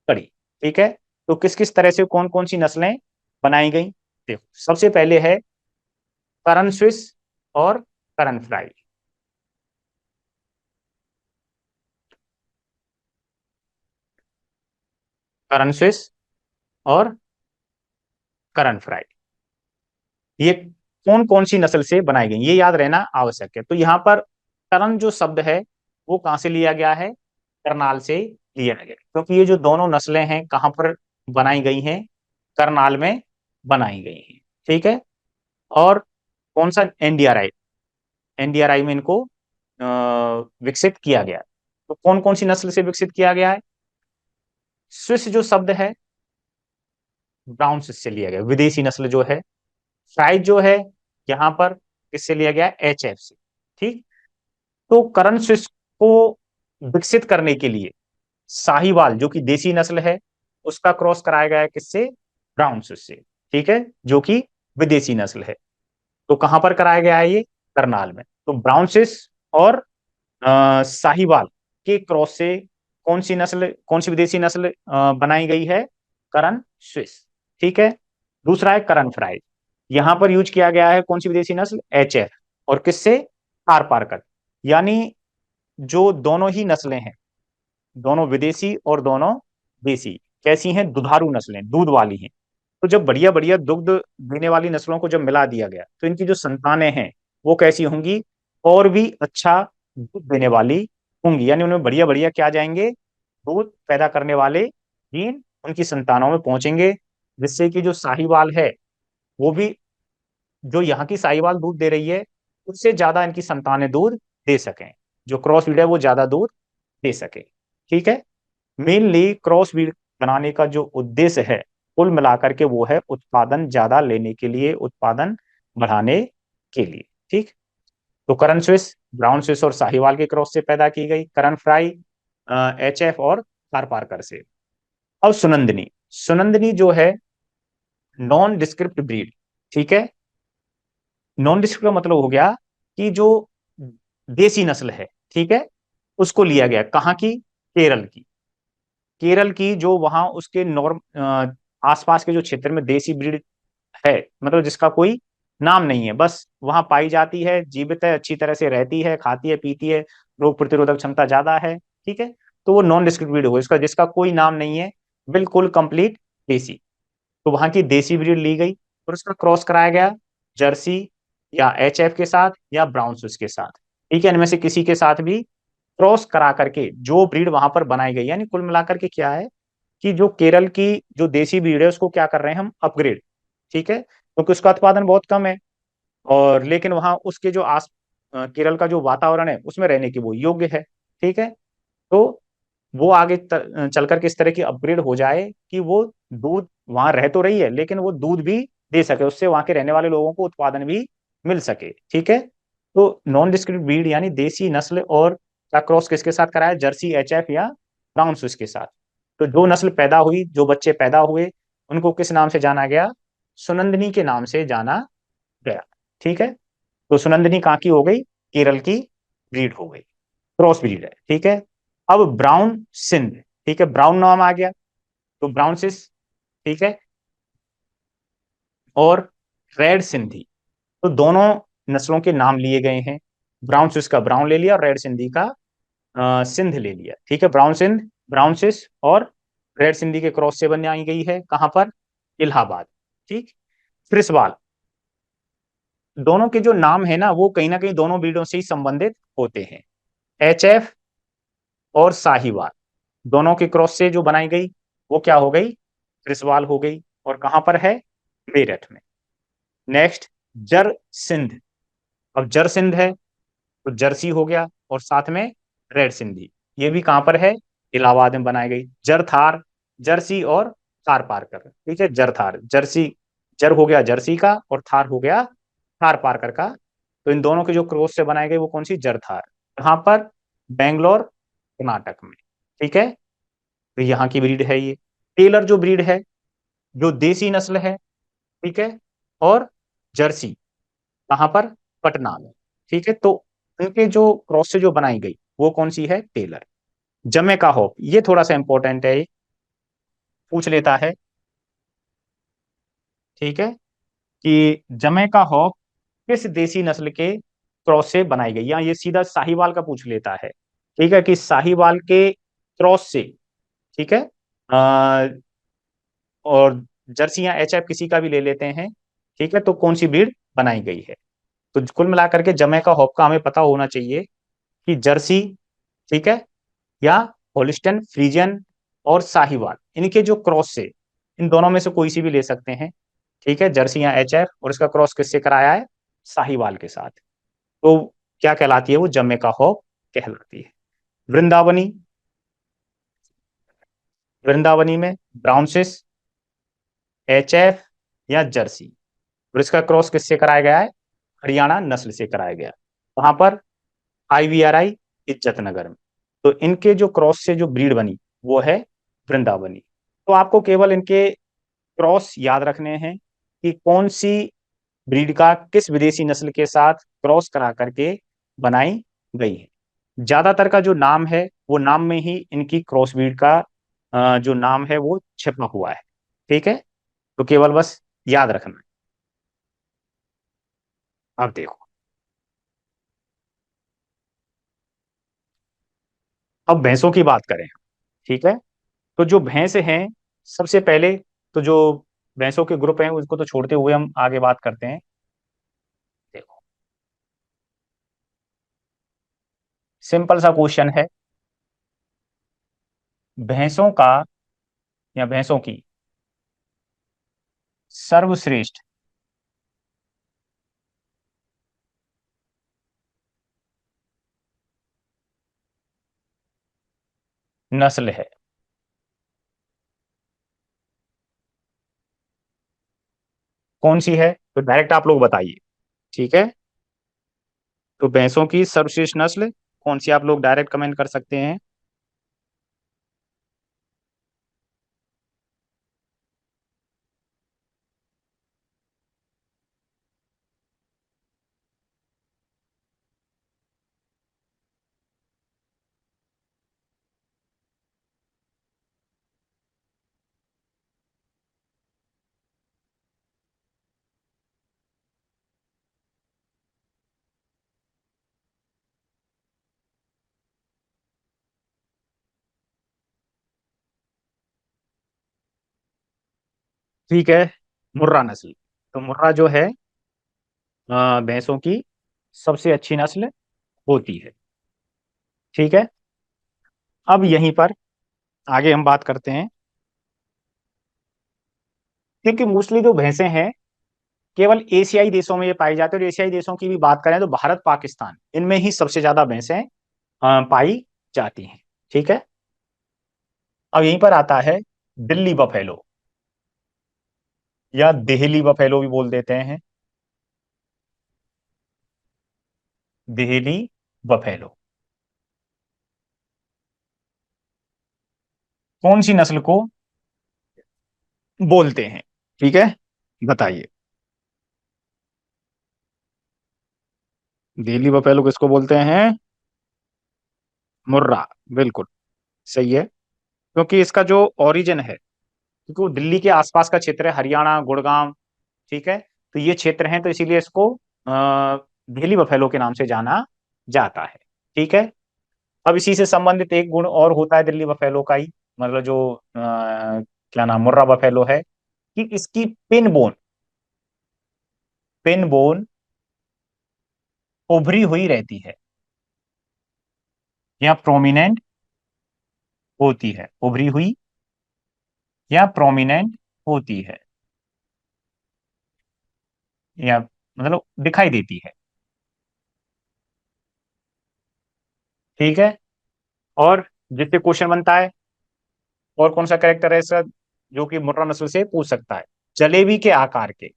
पड़ी। ठीक है, तो किस किस तरह से कौन कौन सी नस्लें बनाई गई? देखो, सबसे पहले है करन स्विस और करन फ्राई। करन स्विस और करन फ्राई, ये कौन कौन सी नस्ल से बनाई गई, ये याद रहना आवश्यक है। तो यहाँ पर करण जो शब्द है वो कहां से लिया गया है? करनाल से लिया गया, क्योंकि ये जो दोनों नस्लें हैं कहां पर बनाई गई हैं? करनाल में बनाई गई हैं। ठीक है, और कौन सा? एनडीआरआई, एनडीआरआई में इनको विकसित किया गया। तो कौन कौन सी नस्ल से विकसित किया गया है? स्विस जो शब्द है ब्राउन स्विस से लिया गया, विदेशी नस्ल जो है। फ्राइज जो है यहाँ पर किससे लिया गया? एचएफ से। ठीक, तो करण स्विस को विकसित करने के लिए साहीवाल जो कि देसी नस्ल है उसका क्रॉस कराया गया है किससे? ब्राउन स्विस से। ठीक है, जो कि विदेशी नस्ल है। तो कहां पर कराया गया है ये? करनाल में। तो ब्राउन स्विस और साहीवाल के क्रॉस से कौन सी नस्ल, कौन सी विदेशी नस्ल बनाई गई है? करण स्विस। ठीक है, दूसरा है करण फ्राई, यहां पर यूज किया गया है कौन सी विदेशी नस्ल? एचएफ। और किससे? थार पारकर। यानी जो दोनों ही नस्लें हैं, दोनों विदेशी और दोनों देसी, कैसी हैं? दुधारू नस्लें, दूध वाली हैं। तो जब बढ़िया बढ़िया दुग्ध देने वाली नस्लों को जब मिला दिया गया तो इनकी जो संतानें हैं वो कैसी होंगी? और भी अच्छा दूध देने वाली होंगी, यानी उनमें बढ़िया बढ़िया क्या जाएंगे? दूध पैदा करने वाले जीन उनकी संतानों में पहुंचेंगे, जिससे कि जो साहीवाल है वो भी, जो यहाँ की साहीवाल दूध दे रही है उससे ज्यादा इनकी संतानें दूध दे सकें, जो क्रॉस ब्रीड है वो ज्यादा दूध दे सके। ठीक है, मेनली क्रॉस ब्रीड बनाने का जो उद्देश्य है कुल मिलाकर के वो है उत्पादन ज्यादा लेने के लिए, उत्पादन बढ़ाने के लिए। ठीक, तो करन स्विस ब्राउन स्विस और साहिवाल के क्रॉस से पैदा की गई, करन फ्राई एचएफ और थारपारकर से। अब सुनंदनी, सुनंदनी जो है नॉन डिस्क्रिप्ट ब्रीड। ठीक है, नॉन डिस्क्रिप्ट का मतलब हो गया कि जो देसी नस्ल है, ठीक है, उसको लिया गया कहाँ की? केरल की। केरल की जो वहां उसके नॉर्म आसपास के जो क्षेत्र में देसी ब्रीड है, मतलब जिसका कोई नाम नहीं है, बस वहां पाई जाती है, जीवित है, अच्छी तरह से रहती है, खाती है, पीती है, रोग प्रतिरोधक क्षमता ज्यादा है। ठीक है, तो वो नॉन डिस्क्रिप्ट ब्रीड हो, इसका जिसका कोई नाम नहीं है, बिल्कुल कंप्लीट देसी। तो वहां की देसी ब्रीड ली गई और उसका क्रॉस कराया गया जर्सी या एचएफ के साथ या ब्राउन स्विस के साथ। ठीक है, इनमें से किसी के साथ भी क्रॉस करा करके जो ब्रीड वहां पर बनाई गई, यानी कुल मिलाकर के क्या है कि जो केरल की जो देसी ब्रीड है उसको क्या कर रहे हैं हम? अपग्रेड। ठीक है, क्योंकि उसका उत्पादन बहुत कम है, और लेकिन वहां उसके जो केरल का जो वातावरण है उसमें रहने की वो योग्य है। ठीक है, तो वो आगे चल करके इस तरह की अपग्रेड हो जाए कि वो दूध वहां रह तो रही है लेकिन वो दूध भी दे सके, उससे वहां के रहने वाले लोगों को उत्पादन भी मिल सके। ठीक है, तो नॉन डिस्क्रिप्ट ब्रीड यानी देसी नस्ल और का क्रॉस किसके साथ कराया? जर्सी एचएफ या ब्राउन स्विस के साथ। तो जो नस्ल पैदा हुई, जो बच्चे पैदा हुए, उनको किस नाम से जाना गया? सुनंदनी के नाम से जाना गया। ठीक है। तो सुनंदनी कहाँ की हो गई? केरल की ब्रीड हो गई, क्रॉस ब्रीड है। ठीक है। अब ब्राउन सिंध, ठीक है, ब्राउन नाम आ गया, तो ब्राउन सिस, ठीक है, और रेड सिंधी, तो दोनों नस्लों के नाम लिए गए हैं। ब्राउन स्विस का ब्राउन ले लिया और रेड सिंधी का सिंध ले लिया। ठीक है, ब्राउन सिंध, ब्राउन स्विस और रेड सिंधी के क्रॉस से बनाई गई है। कहां पर? इलाहाबाद। ठीक। फिर सवाल, दोनों के जो नाम है ना कहीं दोनों ब्रीडों से ही संबंधित होते हैं। HF और साहिवाल, दोनों के क्रॉस से जो बनाई गई वो क्या हो गई? फ्रिसवाल हो गई। और कहां पर है? मेरठ में। नेक्स्ट, जर सिंध। अब जर सिंध है तो जर्सी हो गया, और साथ में रेड सिंधी, ये भी कहां पर है? इलाहाबाद में बनाई गई। जर थार, जर्सी और थार पारकर। ठीक है, जर थार, जर्सी, जर हो गया जर्सी का और थार हो गया थार पारकर का। तो इन दोनों के जो क्रॉस से बनाई गई वो कौन सी? जर थार। कहां पर? बेंगलोर, कर्नाटक में। ठीक है, तो यहाँ की ब्रीड है ये। टेलर जो ब्रीड है, जो देसी नस्ल है, ठीक है, और जर्सी, कहां पर? पटना में। ठीक है, तो उनके जो क्रॉस से जो बनाई गई वो कौन सी है? टेलर। जमैका होप, ये थोड़ा सा इंपॉर्टेंट है, पूछ लेता है। ठीक है, कि जमैका हॉक किस देसी नस्ल के क्रॉस से बनाई गई, या ये सीधा साहीवाल का पूछ लेता है। ठीक है, कि साहीवाल के क्रॉस से, ठीक है, और जर्सी या HF किसी का भी ले लेते हैं, ठीक है, तो कौन सी ब्रीड बनाई गई है? तो कुल मिलाकर के जमैका हॉक का हमें पता होना चाहिए कि जर्सी, ठीक है, या होलिस्टन फ्रीजियन और साहीवाल, इनके जो क्रॉस से, इन दोनों में से कोई सी भी ले सकते हैं। ठीक है, जर्सी या HF, और इसका क्रॉस किससे कराया है? साहीवाल के साथ। तो क्या कहलाती है वो? जमैका हॉक कहलाती है। वृंदावनी, वृंदावनी में ब्राउन स्विस, HF या जर्सी, और इसका क्रॉस किससे कराया गया है? हरियाणा नस्ल से कराया गया। वहां पर IVRI इज्जत नगर में। तो इनके जो क्रॉस से जो ब्रीड बनी वो है वृंदावनी। तो आपको केवल इनके क्रॉस याद रखने हैं कि कौन सी ब्रीड का किस विदेशी नस्ल के साथ क्रॉस करा करके बनाई गई है। ज्यादातर का जो नाम है वो नाम में ही इनकी क्रॉस ब्रीड का जो नाम है वो छिपा हुआ है। ठीक है, तो केवल बस याद रखना है। अब देखो, अब भैंसों की बात करें। ठीक है, तो जो भैंस हैं, सबसे पहले तो जो भैंसों के ग्रुप हैं उसको तो छोड़ते हुए हम आगे बात करते हैं। देखो, सिंपल सा क्वेश्चन है, भैंसों का या भैंसों की सर्वश्रेष्ठ नस्ल है, कौन सी है? तो डायरेक्ट आप लोग बताइए। ठीक है, तो भैंसों की सर्वश्रेष्ठ नस्ल कौन सी, आप लोग डायरेक्ट कमेंट कर सकते हैं। ठीक है, मुर्रा नस्ल। तो मुर्रा जो है भैंसों की सबसे अच्छी नस्ल होती है। ठीक है, अब यहीं पर आगे हम बात करते हैं, क्योंकि मोस्टली जो भैंसें हैं केवल एशियाई देशों में ये पाई जाती है, और एशियाई देशों की भी बात करें तो भारत पाकिस्तान इनमें ही सबसे ज्यादा भैंसें पाई जाती हैं। ठीक है, अब यहीं पर आता है दिल्ली बफेलो, या देहली बफेलो भी बोल देते हैं, देहली बफेलो। कौन सी नस्ल को बोलते हैं? ठीक है, बताइए। दिल्ली बफेलो किसको बोलते हैं? मुर्रा। बिल्कुल सही है, क्योंकि इसका जो ओरिजिन है, क्योंकि वो दिल्ली के आसपास का क्षेत्र है, हरियाणा, गुड़गांव। ठीक है, तो ये क्षेत्र है, तो इसीलिए इसको दिल्ली बफेलो के नाम से जाना जाता है। ठीक है। अब इसी से संबंधित एक गुण और होता है दिल्ली बफेलो का ही, मतलब जो क्या नाम, मुर्रा बफेलो है, कि इसकी पिन बोन उभरी हुई रहती है, या प्रोमिनेंट होती है। उभरी हुई या प्रोमिनेंट होती है, या मतलब दिखाई देती है। ठीक है। और जिससे क्वेश्चन बनता है, और कौन सा कैरेक्टर है इसका जो कि मुर्रा नस्ल से पूछ सकता है? जलेबी के आकार के,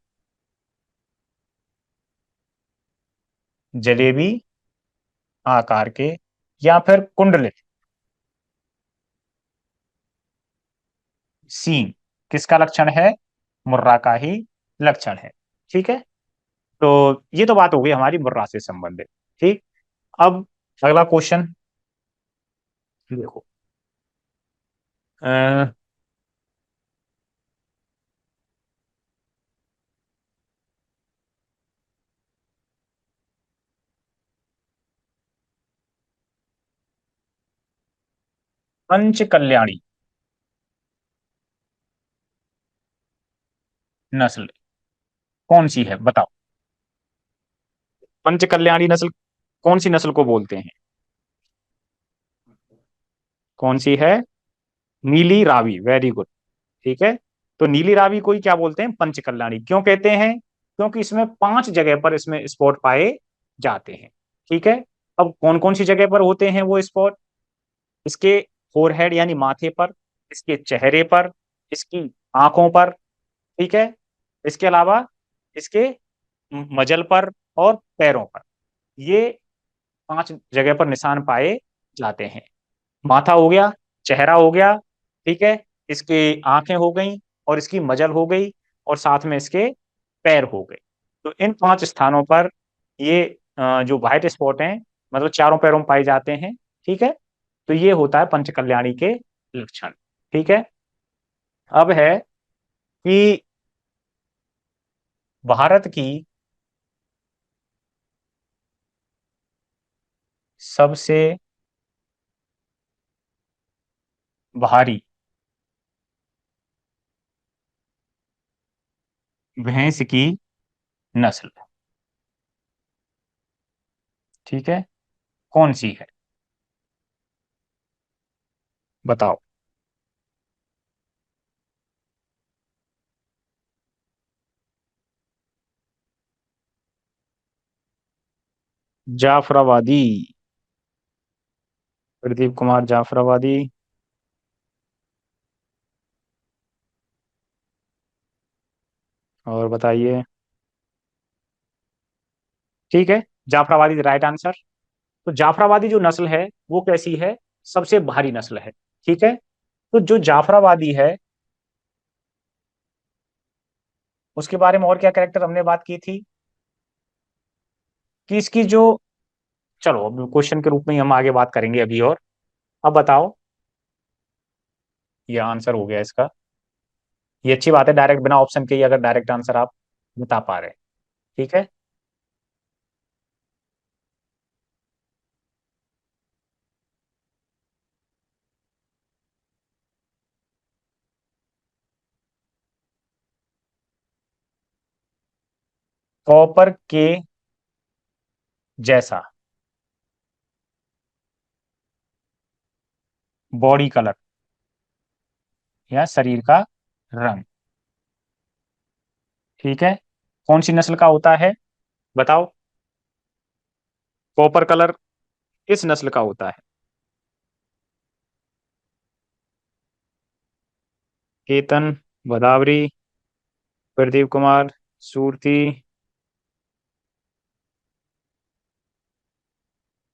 जलेबी आकार के, या फिर कुंडलित सींग किसका लक्षण है? मुर्रा का ही लक्षण है। ठीक है, तो ये तो बात हो गई हमारी मुर्रा से संबंधित। ठीक। अब अगला क्वेश्चन देखो। अ, पंच कल्याणी नस्ल कौन सी है, बताओ। पंच कल्याणी नस्ल कौन सी नस्ल को बोलते हैं? कौन सी है? नीली रावी, वेरी गुड। ठीक है, तो नीली रावी को ही क्या बोलते हैं? पंच कल्याणी। क्यों कहते हैं? क्योंकि इसमें 5 जगह पर इसमें स्पॉट पाए जाते हैं। ठीक है। अब कौन कौन सी जगह पर होते हैं वो स्पॉट? इसके फोरहेड यानी माथे पर, इसके चेहरे पर, इसकी आंखों पर। ठीक है। इसके अलावा इसके मजल पर और पैरों पर, ये 5 जगह पर निशान पाए जाते हैं। माथा हो गया, चेहरा हो गया, ठीक है, इसकी आंखें हो गई, और इसकी मजल हो गई, और साथ में इसके पैर हो गए। तो इन 5 स्थानों पर ये जो व्हाइट स्पॉट हैं, मतलब चारों पैरों में पाए जाते हैं। ठीक है, तो ये होता है पंचकल्याणी के लक्षण। ठीक है। अब है कि भारत की सबसे भारी भैंस की नस्ल, ठीक है, कौन सी है? बताओ। जाफराबादी, प्रदीप कुमार जाफराबादी। और बताइए। ठीक है, जाफराबादी राइट आंसर। तो जाफराबादी जो नस्ल है वो कैसी है? सबसे भारी नस्ल है। ठीक है, तो जो जाफराबादी है उसके बारे में और क्या कैरेक्टर हमने बात की थी कि इसकी जो, चलो अब क्वेश्चन के रूप में ही हम आगे बात करेंगे अभी। और अब बताओ, ये आंसर हो गया इसका। ये अच्छी बात है, डायरेक्ट बिना ऑप्शन के ही अगर डायरेक्ट आंसर आप बता पा रहे हैं। ठीक है। कॉपर के जैसा बॉडी कलर या शरीर का रंग, ठीक है, कौन सी नस्ल का होता है? बताओ। कॉपर कलर किस नस्ल का होता है? केतन भदावरी, प्रदीप कुमार सूरती,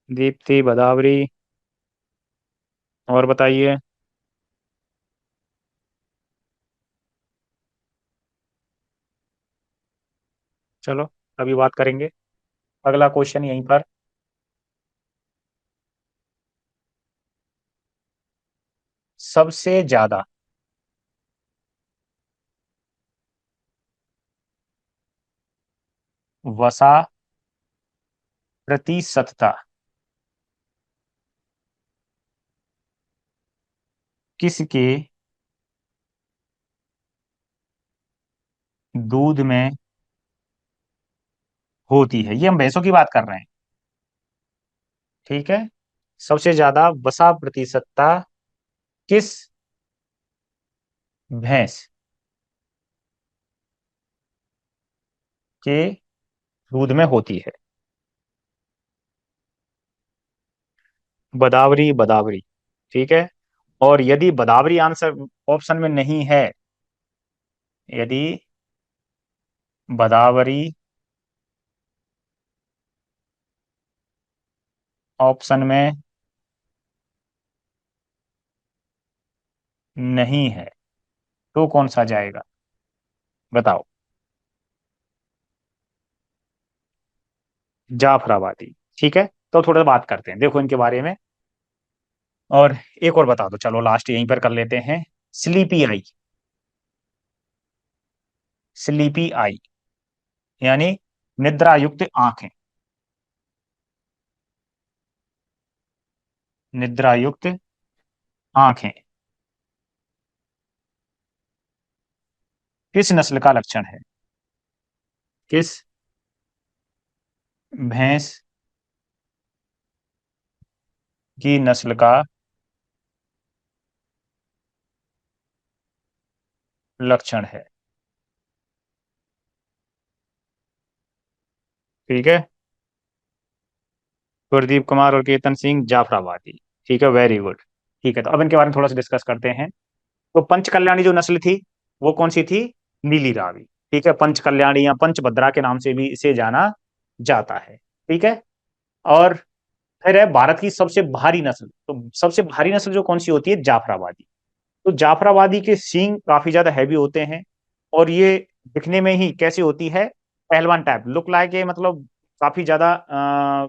दीप्ति भदावरी। और बताइए। चलो अभी बात करेंगे। अगला क्वेश्चन यहीं पर। सबसे ज्यादा वसा प्रतिशतता किसके दूध में होती है? ये हम भैंसों की बात कर रहे हैं। ठीक है। सबसे ज्यादा वसा प्रतिशतता किस भैंस के दूध में होती है? बदावरी, बदावरी। ठीक है। और यदि बदावरी आंसर ऑप्शन में नहीं है, यदि बदावरी ऑप्शन में नहीं है, तो कौन सा जाएगा? बताओ। जाफराबादी। ठीक है। तो थोड़ा बात करते हैं, देखो इनके बारे में। और एक और बता दो, चलो लास्ट यहीं पर कर लेते हैं। स्लीपी आई। स्लीपी आई यानी निद्रा युक्त आंखें। निद्रा युक्त आंखें किस नस्ल का लक्षण है? किस भैंस की नस्ल का लक्षण है? ठीक है। गुरदीप कुमार और केतन सिंह जाफराबादी। ठीक है, वेरी गुड। ठीक है, तो अब इनके बारे में थोड़ा सा डिस्कस करते हैं। तो पंच कल्याणी जो नस्ल थी, वो कौन सी थी? नीली रावी। ठीक है, पंच कल्याणी या पंचभद्रा के नाम से भी इसे जाना जाता है। ठीक है। और फिर है भारत की सबसे भारी नस्ल। तो सबसे भारी नस्ल जो कौन सी होती है? जाफराबादी। तो जाफराबादी के सींग काफी ज्यादा हैवी होते हैं। और ये दिखने में ही कैसी होती है? पहलवान टाइप लुक लाइक, मतलब काफी ज्यादा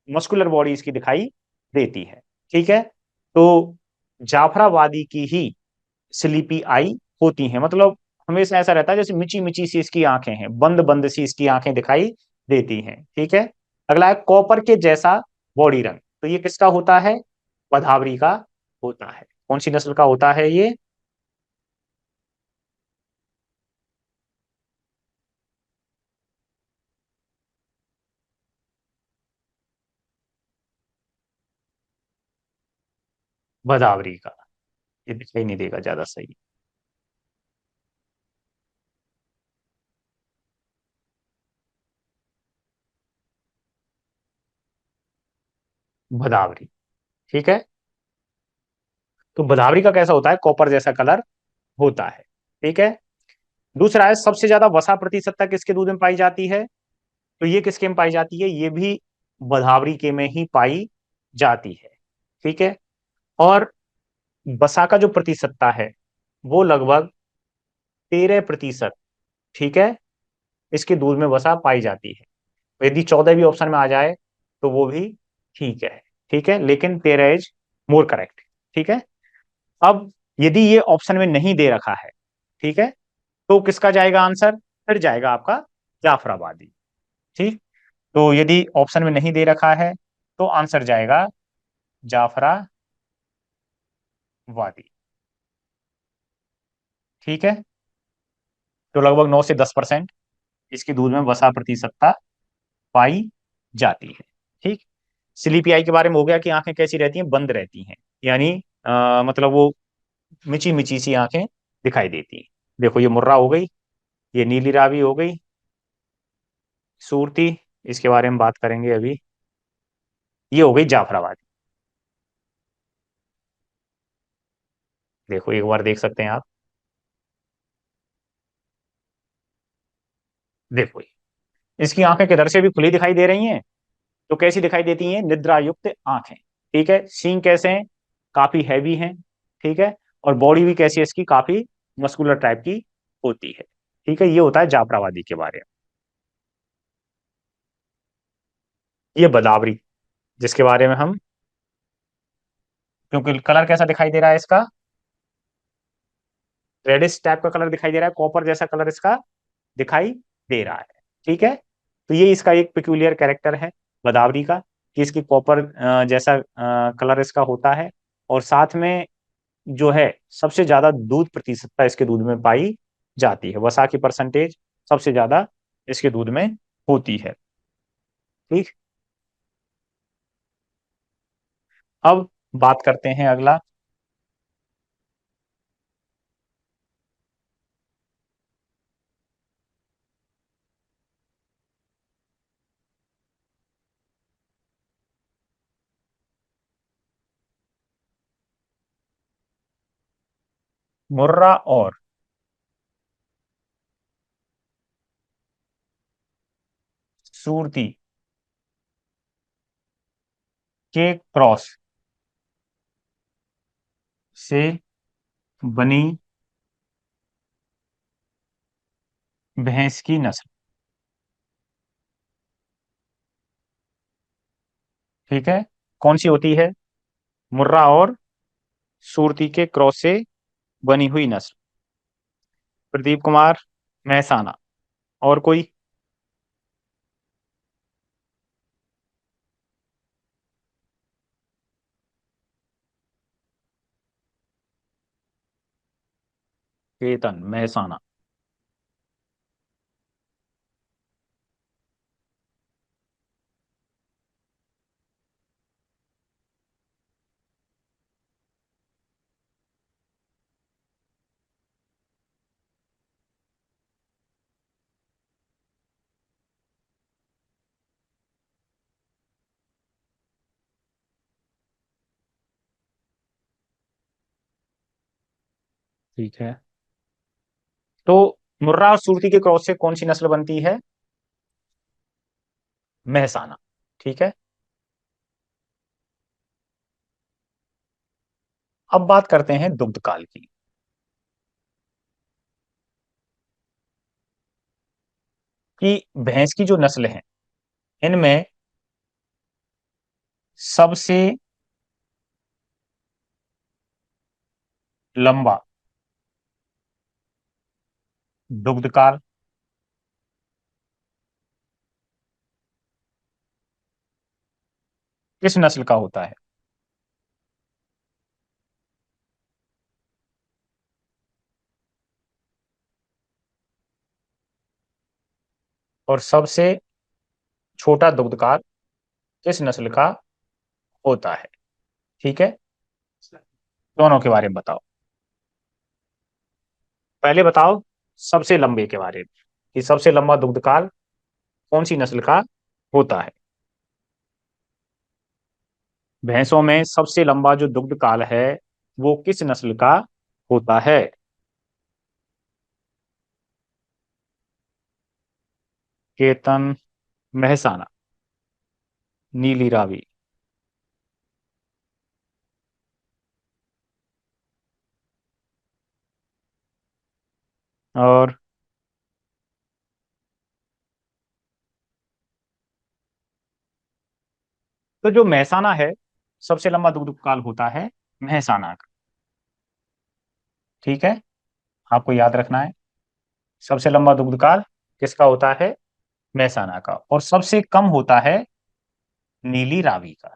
मस्कुलर बॉडी इसकी दिखाई देती है। ठीक है। तो जाफराबादी की ही स्लीपी आई होती हैं, मतलब हमेशा ऐसा रहता है जैसे मिची मिची सी इसकी आंखें हैं, बंद बंद सी इसकी आंखें दिखाई देती हैं। ठीक है। अगला है कॉपर के जैसा बॉडी रंग। तो ये किसका होता है? बदावरी का होता है। कौन सी नस्ल का होता है ये? बदावरी का। ये दिखाई नहीं देगा ज्यादा सही। बदावरी। ठीक है। तो बदावरी का कैसा होता है? कॉपर जैसा कलर होता है। ठीक है। दूसरा है सबसे ज्यादा वसा प्रतिशतता किसके दूध में पाई जाती है? तो ये किसके में पाई जाती है? ये भी बदावरी के में ही पाई जाती है। ठीक है। और वसा का जो प्रतिशतता है वो लगभग 13%। ठीक है। इसके दूध में वसा पाई जाती है। यदि 14 भी ऑप्शन में आ जाए तो वो भी ठीक है। ठीक है, लेकिन 13 इज मोर करेक्ट। ठीक है। अब यदि ये ऑप्शन में नहीं दे रखा है, ठीक है, तो किसका जाएगा आंसर? फिर जाएगा आपका जाफराबादी। ठीक। तो यदि ऑप्शन में नहीं दे रखा है तो आंसर जाएगा जाफराबादी। ठीक है। तो लगभग 9 से 10% इसके दूध में वसा प्रतिशतता पाई जाती है। ठीक। स्लीपी आई के बारे में हो गया कि आंखें कैसी रहती हैं? बंद रहती हैं, यानी मतलब वो मिची मिची सी आंखें दिखाई देती हैं। देखो ये मुर्रा हो गई, ये नीली रावी हो गई, सूरती, इसके बारे में बात करेंगे अभी। ये हो गई जाफराबादी। देखो एक बार देख सकते हैं आप। देखो इसकी आंखें किधर से भी खुली दिखाई दे रही हैं। तो कैसी दिखाई देती हैं? निद्रा युक्त आंखें। ठीक है। सींग कैसे हैं? काफी हैवी हैं। ठीक है। और बॉडी भी कैसी है इसकी? काफी मस्कुलर टाइप की होती है। ठीक है, ये होता है जाफराबादी के बारे में। ये बदावरी, जिसके बारे में हम, क्योंकि कलर कैसा दिखाई दे रहा है इसका, रेडिश टाइप का कलर दिखाई दे रहा है, कॉपर जैसा कलर इसका दिखाई दे रहा है। ठीक है, तो ये इसका एक पिक्यूलियर कैरेक्टर है गोदावरी का, कि इसकी कॉपर जैसा कलर इसका होता है। और साथ में जो है, सबसे ज्यादा दूध प्रतिशतता इसके दूध में पाई जाती है, वसा की परसेंटेज सबसे ज्यादा इसके दूध में होती है। ठीक। अब बात करते हैं अगला, मुर्रा और सूरती के क्रॉस से बनी भैंस की नस्ल। ठीक है, कौन सी होती है? मुर्रा और सूरती के क्रॉस से बनी हुई नस्ल। प्रदीप कुमार, महसाना, और कोई? केतन, महसाना। ठीक है, तो मुर्रा और सूरती के क्रॉस से कौन सी नस्ल बनती है? महसाना। ठीक है, अब बात करते हैं दुग्ध काल की, कि भैंस की जो नस्ल है, इनमें सबसे लंबा दुग्ध काल किस नस्ल का होता है? और सबसे छोटा दुग्ध काल किस नस्ल का होता है? ठीक है, दोनों के बारे में बताओ। पहले बताओ सबसे लंबे के बारे में, कि सबसे लंबा दुग्ध काल कौन सी नस्ल का होता है? भैंसों में सबसे लंबा जो दुग्ध काल है, वो किस नस्ल का होता है? केतन, महसाना, नीली रावी, और तो जो महसाना है, सबसे लंबा दुग्ध काल होता है महसाना का। ठीक है, आपको याद रखना है, सबसे लंबा दुग्ध काल किसका होता है? महसाना का। और सबसे कम होता है नीली रावी का।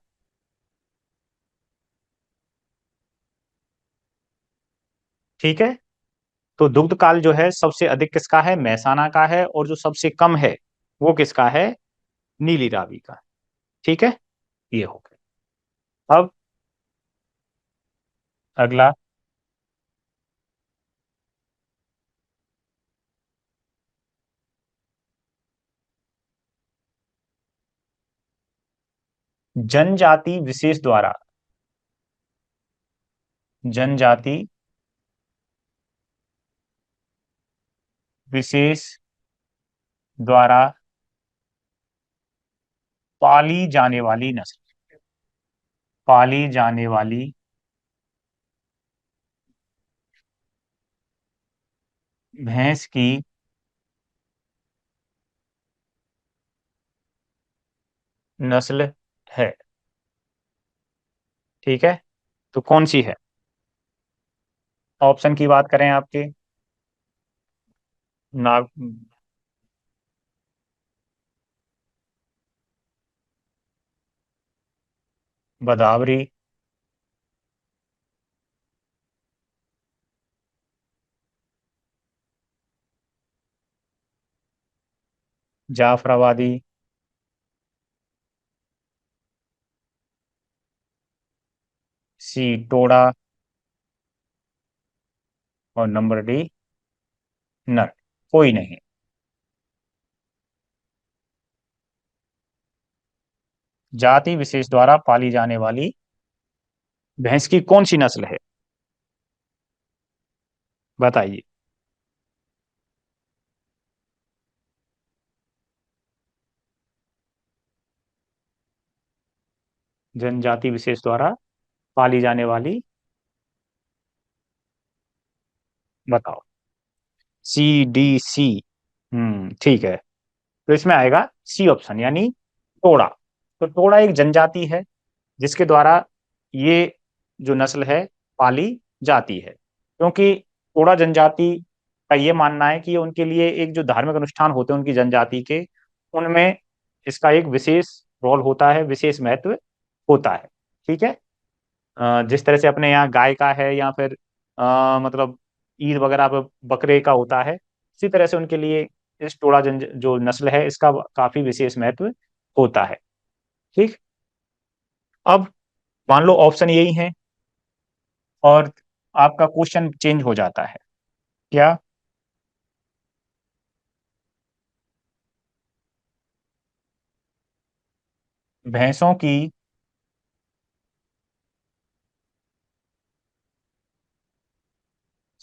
ठीक है, तो दुग्ध काल जो है सबसे अधिक किसका है? महसाना का है, और जो सबसे कम है वो किसका है? नीली रावी का। ठीक है, ये हो गया। अब अगला, जनजाति विशेष द्वारा, जनजाति विशेष द्वारा पाली जाने वाली नस्ल, पाली जाने वाली भैंस की नस्ल है। ठीक है, तो कौन सी है? ऑप्शन की बात करें आपके, नाग, गोदावरी, जाफराबादी, सी टोड़ा, और नंबर डी नर। कोई नहीं। जाति विशेष द्वारा पाली जाने वाली भैंस की कौन सी नस्ल है? बताइए। जनजाति विशेष द्वारा पाली जाने वाली, बताओ। C D C. ठीक है, तो इसमें आएगा सी ऑप्शन, यानी टोड़ा। तो टोड़ा एक जनजाति है जिसके द्वारा ये जो नस्ल है पाली जाती है, क्योंकि टोड़ा जनजाति का ये मानना है कि ये उनके लिए एक जो धार्मिक अनुष्ठान होते हैं उनकी जनजाति के, उनमें इसका एक विशेष रोल होता है, विशेष महत्व होता है। ठीक है। जिस तरह से अपने यहाँ गाय का है, या फिर मतलब ईद वगैरह पे बकरे का होता है, इसी तरह से उनके लिए इस टोड़ा जन जो नस्ल है इसका काफी विशेष महत्व होता है। ठीक। अब मान लो ऑप्शन यही है, और आपका क्वेश्चन चेंज हो जाता है। क्या? भैंसों की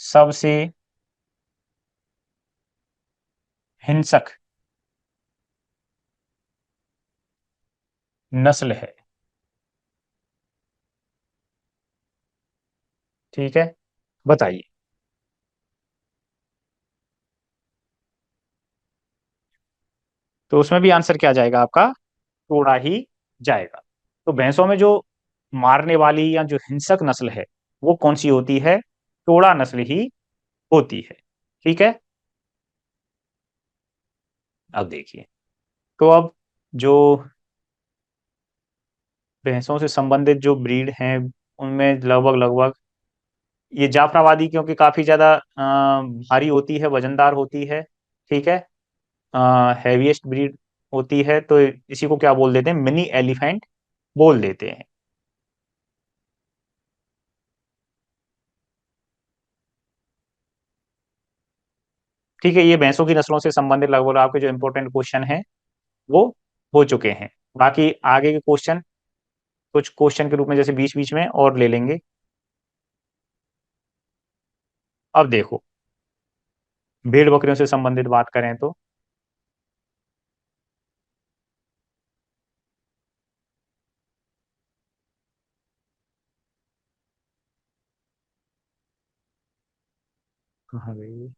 सबसे हिंसक नस्ल है। ठीक है, बताइए। तो उसमें भी आंसर क्या जाएगा आपका? टोड़ा ही जाएगा। तो भैंसों में जो मारने वाली या जो हिंसक नस्ल है वो कौन सी होती है? टोड़ा नस्ल ही होती है। ठीक है। अब देखिए, तो अब जो भैंसों से संबंधित जो ब्रीड हैं उनमें लगभग लगभग ये जाफराबादी, क्योंकि काफी ज्यादा भारी होती है, वजनदार होती है। ठीक है। हैवीएस्ट ब्रीड होती है, तो इसी को क्या बोल देते हैं? मिनी एलिफेंट बोल देते हैं। ठीक है, ये भैंसों की नस्लों से संबंधित लगभग आपके जो इंपॉर्टेंट क्वेश्चन हैं वो हो चुके हैं। बाकी आगे के क्वेश्चन कुछ क्वेश्चन के रूप में जैसे बीच बीच में और ले लेंगे। अब देखो, भेड़ बकरियों से संबंधित बात करें तो कहाँ गई?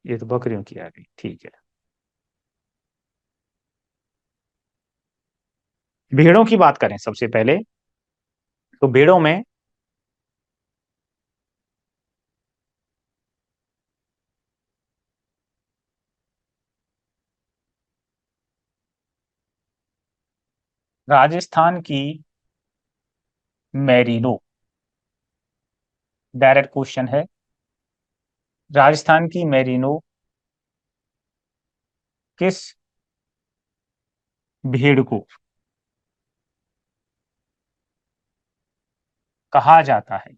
ये तो बकरियों की आ गई। ठीक है, भेड़ों की बात करें सबसे पहले, तो भेड़ों में राजस्थान की मैरिनो, डायरेक्ट क्वेश्चन है, राजस्थान की मैरिनो किस भेड़ को कहा जाता है?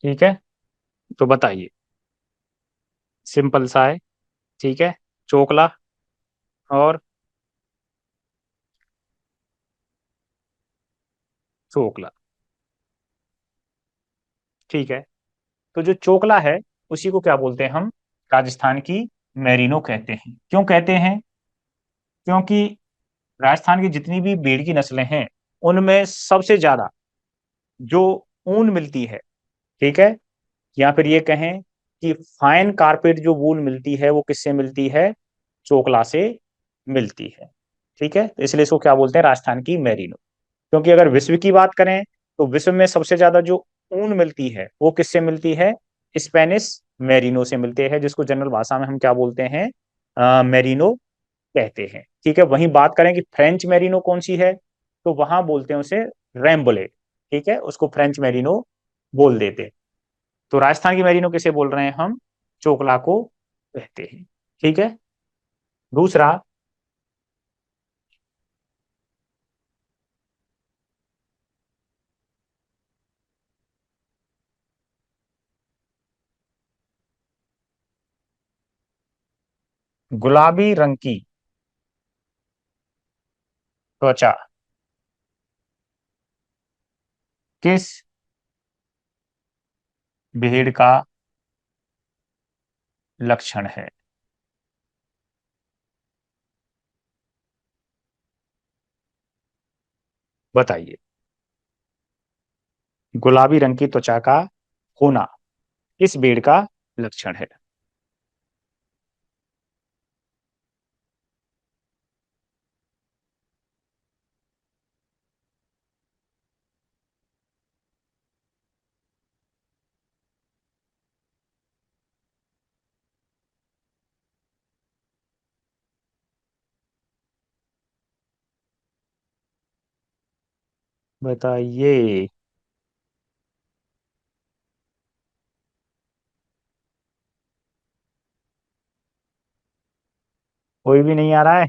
ठीक है, तो बताइए। सिंपल सा है। ठीक है, चोकला और चोकला। ठीक है, तो जो चोकला है उसी को क्या बोलते हैं हम? राजस्थान की मैरिनो कहते हैं। क्यों कहते हैं? क्योंकि राजस्थान की जितनी भी भेड़ की नस्लें हैं उनमें सबसे ज्यादा जो ऊन मिलती है, ठीक है, या फिर ये कहें कि फाइन कारपेट जो वूल मिलती है वो किससे मिलती है, चोकला से मिलती है। ठीक है, तो इसलिए इसको क्या बोलते हैं, राजस्थान की मेरिनो। क्योंकि अगर विश्व की बात करें तो विश्व में सबसे ज्यादा जो ऊन मिलती है वो किससे मिलती है, स्पेनिश मेरिनो से मिलते हैं, जिसको जनरल भाषा में हम क्या बोलते हैं, मेरिनो कहते हैं। ठीक है, वहीं बात करें कि फ्रेंच मेरिनो कौन सी है, तो वहां बोलते हैं उसे रैम्बोले। ठीक है, उसको फ्रेंच मेरिनो बोल देते हैं। तो राजस्थान की मेरिनो किसे बोल रहे हैं हम, चोकला को कहते हैं। ठीक है, दूसरा, गुलाबी रंग की त्वचा किस भेड़ का लक्षण है, बताइए। गुलाबी रंग की त्वचा का होना किस भेड़ का लक्षण है। बताइए। कोई भी नहीं आ रहा है।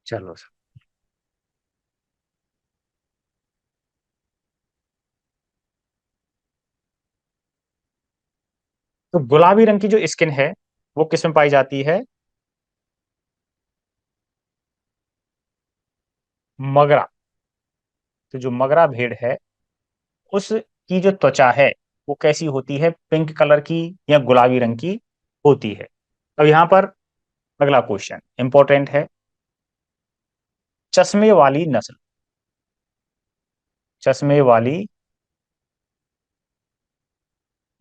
चलो, तो गुलाबी रंग की जो स्किन है वो किस में पाई जाती है, मगरा। तो जो मगरा भेड़ है उसकी जो त्वचा है वो कैसी होती है, पिंक कलर की या गुलाबी रंग की होती है। अब यहां पर अगला क्वेश्चन इंपॉर्टेंट है, चश्मे वाली नस्ल, चश्मे वाली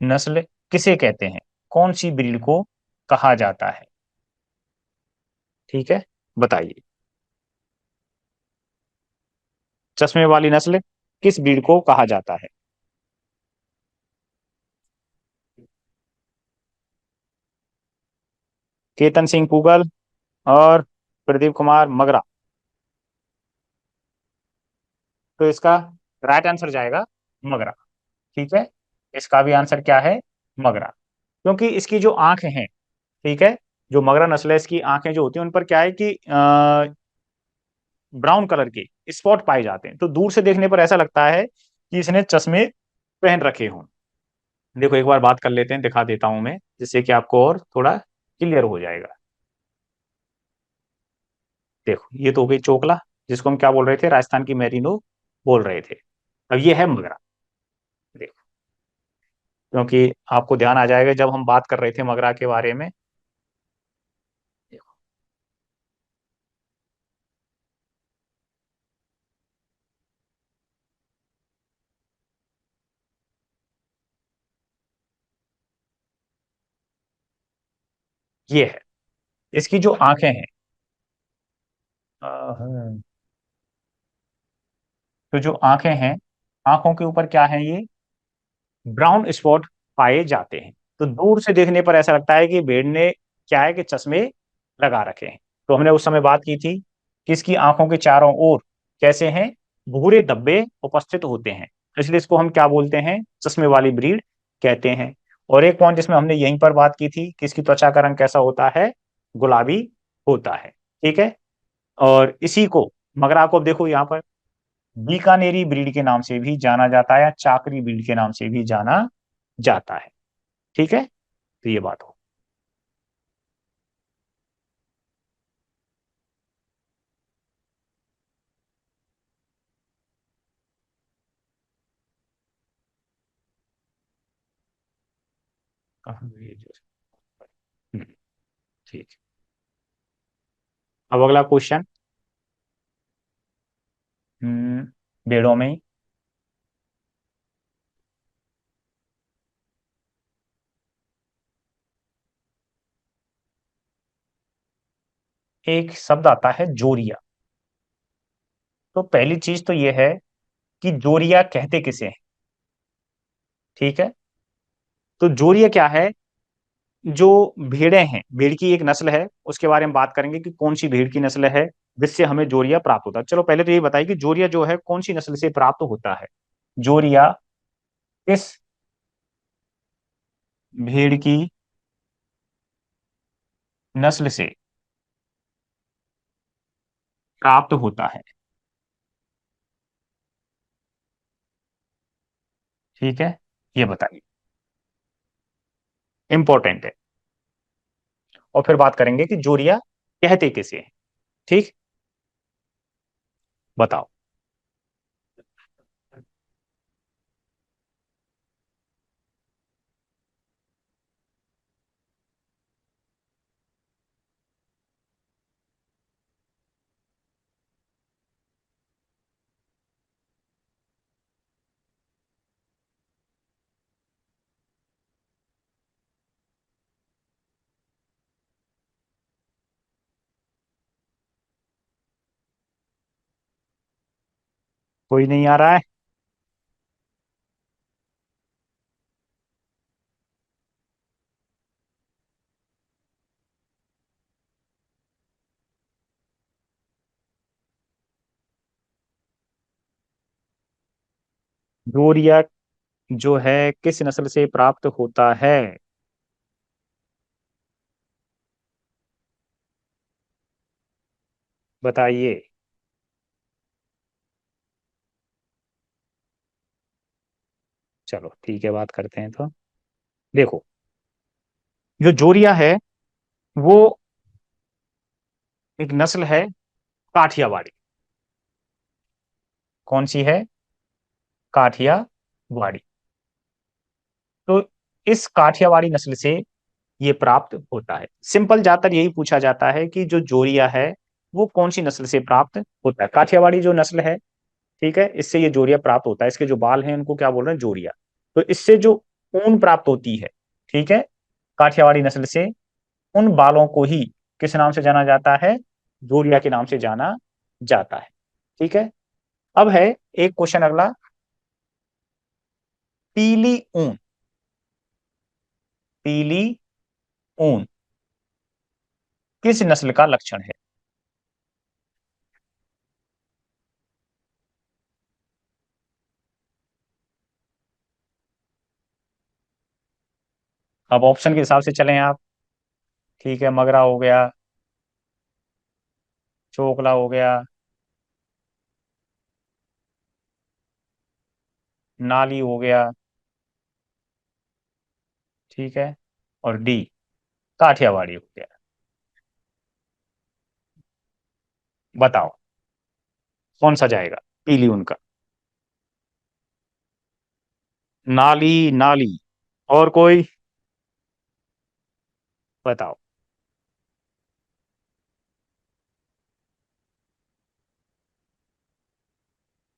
नस्ल किसे कहते हैं, कौन सी ब्रीड को कहा जाता है। ठीक है, बताइए। चश्मे वाली नस्ल किस ब्रीड को कहा जाता है। केतन सिंह पूगल और प्रदीप कुमार मगरा। तो इसका राइट आंसर जाएगा मगरा। ठीक है, इसका भी आंसर क्या है, मगरा। क्योंकि इसकी जो आंखें हैं, ठीक है, जो मगरा नस्ल है इसकी आंखें जो होती हैं उन पर क्या है कि ब्राउन कलर के स्पॉट पाए जाते हैं, तो दूर से देखने पर ऐसा लगता है कि इसने चश्मे पहन रखे हों। देखो एक बार बात कर लेते हैं, दिखा देता हूं मैं, जिससे कि आपको और थोड़ा क्लियर हो जाएगा। देखो ये तो हो गई चोकला, जिसको हम क्या बोल रहे थे, राजस्थान की मेरिनो बोल रहे थे। अब ये है मगरा। देखो, क्योंकि आपको ध्यान आ जाएगा जब हम बात कर रहे थे मगरा के बारे में। देखो, ये है, इसकी जो आंखें हैं, हाँ, तो जो आंखें हैं, आंखों के ऊपर क्या है, ये ब्राउन स्पॉट पाए जाते हैं। तो दूर से देखने पर ऐसा लगता है कि भेड़ ने क्या है कि चश्मे लगा रखे हैं। तो हमने उस समय बात की थी कि इसकी आंखों के चारों ओर कैसे हैं, भूरे धब्बे उपस्थित होते हैं, इसलिए इसको हम क्या बोलते हैं, चश्मे वाली ब्रीड कहते हैं। और एक पॉइंट जिसमें हमने यहीं पर बात की थी कि इसकी त्वचा का रंग कैसा होता है, गुलाबी होता है। ठीक है, और इसी को, मगर आपको अब देखो यहाँ पर बीकानेरी ब्रीड के नाम से भी जाना जाता है या चाकरी ब्रीड के नाम से भी जाना जाता है। ठीक है, तो ये बात हो। हम्म, ठीक। अब अगला क्वेश्चन। भेड़ों में एक शब्द आता है जोरिया। तो पहली चीज तो यह है कि जोरिया कहते किसे हैं। ठीक है। तो जोरिया क्या है? जो भेड़ें हैं, भेड़ की एक नस्ल है, उसके बारे में बात करेंगे कि कौन सी भेड़ की नस्ल है जिससे हमें जोरिया प्राप्त होता है। चलो पहले तो ये बताइए कि जोरिया जो है कौन सी नस्ल से प्राप्त होता है। जोरिया किस भेड़ की नस्ल से प्राप्त होता है। ठीक है, ये बताइए, इंपॉर्टेंट है। और फिर बात करेंगे कि जोरिया कहते किसे हैं। ठीक, बताओ। कोई नहीं आ रहा है? जोरिया जो है किस नस्ल से प्राप्त होता है? बताइए। चलो ठीक है, बात करते हैं। तो देखो, जो जोरिया है वो एक नस्ल है काठियावाड़ी। कौन सी है? काठियावाड़ी। तो इस काठियावाड़ी नस्ल से ये प्राप्त होता है। सिंपल ज्यादातर यही पूछा जाता है कि जो जोरिया है वो कौन सी नस्ल से प्राप्त होता है। काठियावाड़ी जो नस्ल है, ठीक है, इससे ये जोरिया प्राप्त होता है। इसके जो बाल हैं उनको क्या बोल रहे हैं? जोरिया। तो इससे जो ऊन प्राप्त होती है, ठीक है, काठियावाड़ी नस्ल से, उन बालों को ही किस नाम से जाना जाता है? जोरिया के नाम से जाना जाता है। ठीक है। अब है एक क्वेश्चन अगला। पीली ऊन, पीली ऊन किस नस्ल का लक्षण है? अब ऑप्शन के हिसाब से चलें आप। ठीक है, मगरा हो गया, चोकला हो गया, नाली हो गया, ठीक है, और डी काठियावाड़ी हो गया। बताओ कौन सा जाएगा पीली ऊन का? नाली, नाली। और कोई? बताओ।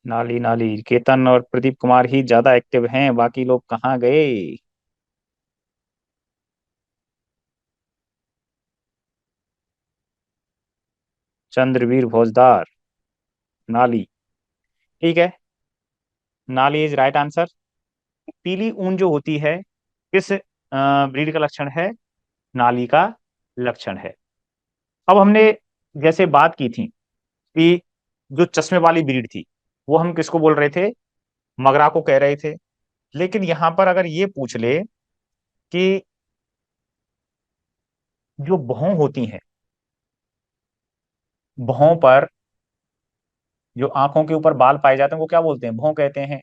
नाली, नाली। केतन और प्रदीप कुमार ही ज्यादा एक्टिव हैं, बाकी लोग कहाँ गए? चंद्रवीर फौजदार, नाली। ठीक है, नाली इज राइट आंसर। पीली ऊन जो होती है किस ब्रीड का लक्षण है? नाली का लक्षण है। अब हमने जैसे बात की थी कि जो चश्मे वाली ब्रीड थी वो हम किसको बोल रहे थे? मगरा को कह रहे थे। लेकिन यहां पर अगर ये पूछ ले कि जो भौं होती हैं, भौं पर जो आंखों के ऊपर बाल पाए जाते हैं वो क्या बोलते हैं? भौं कहते हैं।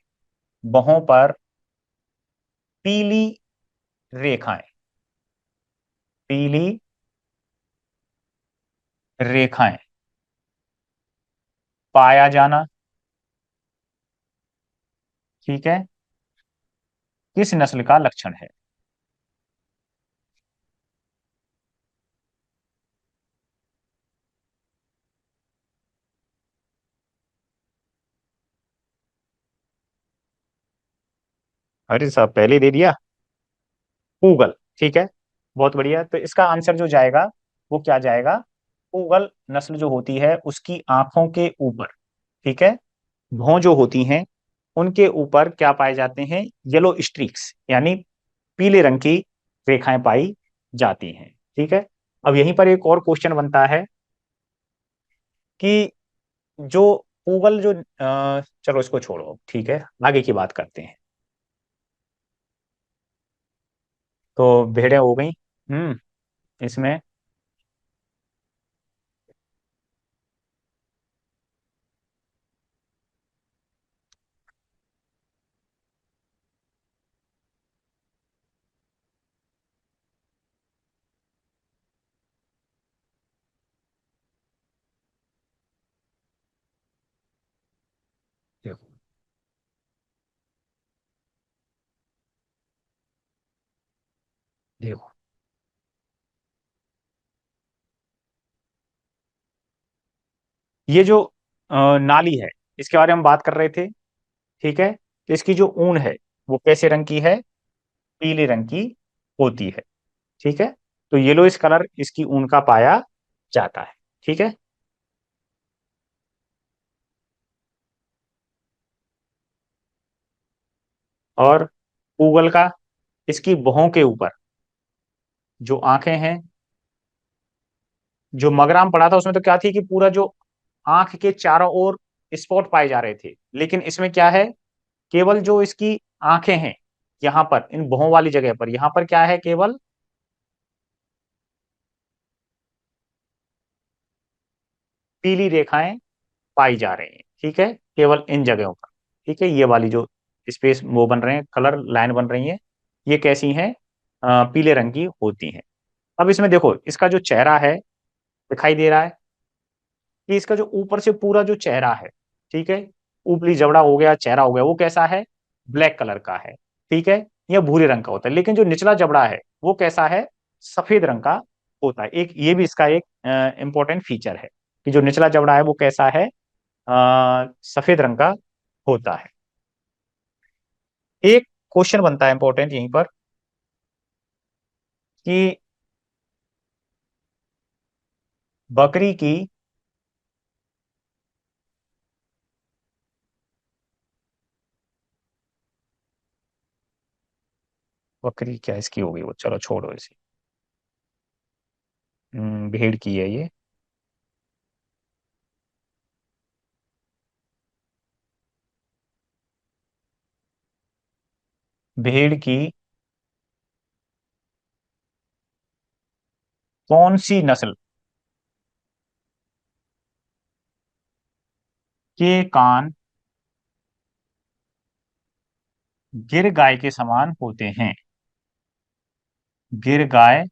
भौं पर पीली रेखाएं, पीली रेखाएं पाया जाना, ठीक है, किस नस्ल का लक्षण है? अरे साहब पहले दे दिया। पूगल। ठीक है, बहुत बढ़िया। तो इसका आंसर जो जाएगा वो क्या जाएगा? पूगल नस्ल जो होती है उसकी आंखों के ऊपर, ठीक है, भौं जो होती हैं उनके ऊपर क्या पाए जाते हैं? येलो स्ट्रीक्स, यानी पीले रंग की रेखाएं पाई जाती हैं। ठीक है। अब यहीं पर एक और क्वेश्चन बनता है कि जो पूगल जो चलो इसको छोड़ो, ठीक है, आगे की बात करते हैं। तो भेड़ें हो गई। इसमें देखो, देखो, ये जो नाली है इसके बारे में बात कर रहे थे। ठीक है, तो इसकी जो ऊन है वो कैसे रंग की है? पीले रंग की होती है। ठीक है, तो येलोइश कलर इसकी ऊन का पाया जाता है। ठीक है। और पूगल का, इसकी भौं के ऊपर जो आंखें हैं, जो मगराम पड़ा था उसमें तो क्या थी कि पूरा जो आंख के चारों ओर स्पॉट पाए जा रहे थे, लेकिन इसमें क्या है? केवल जो इसकी आंखें हैं, यहां पर इन भौं वाली जगह पर, यहां पर क्या है? केवल पीली रेखाएं पाई जा रही हैं। ठीक है, केवल इन जगहों पर। ठीक है, ये वाली जो स्पेस वो बन रहे हैं, कलर लाइन बन रही है, ये कैसी हैं? पीले रंग की होती हैं। अब इसमें देखो, इसका जो चेहरा है दिखाई दे रहा है कि इसका जो ऊपर से पूरा जो चेहरा है, ठीक है, ऊपरी जबड़ा हो गया, चेहरा हो गया, वो कैसा है? ब्लैक कलर का है। ठीक है, या भूरे रंग का होता है। लेकिन जो निचला जबड़ा है वो कैसा है? सफेद रंग का होता है। एक ये भी इसका एक इंपॉर्टेंट फीचर है कि जो निचला जबड़ा है वो कैसा है? सफेद रंग का होता है। एक क्वेश्चन बनता है इंपॉर्टेंट यहीं पर कि बकरी की, बकरी क्या इसकी होगी वो, चलो छोड़ो इसे। भेड़ की है ये। भेड़ की कौन सी नस्ल के कान गिर गाय के समान होते हैं? गिर गाय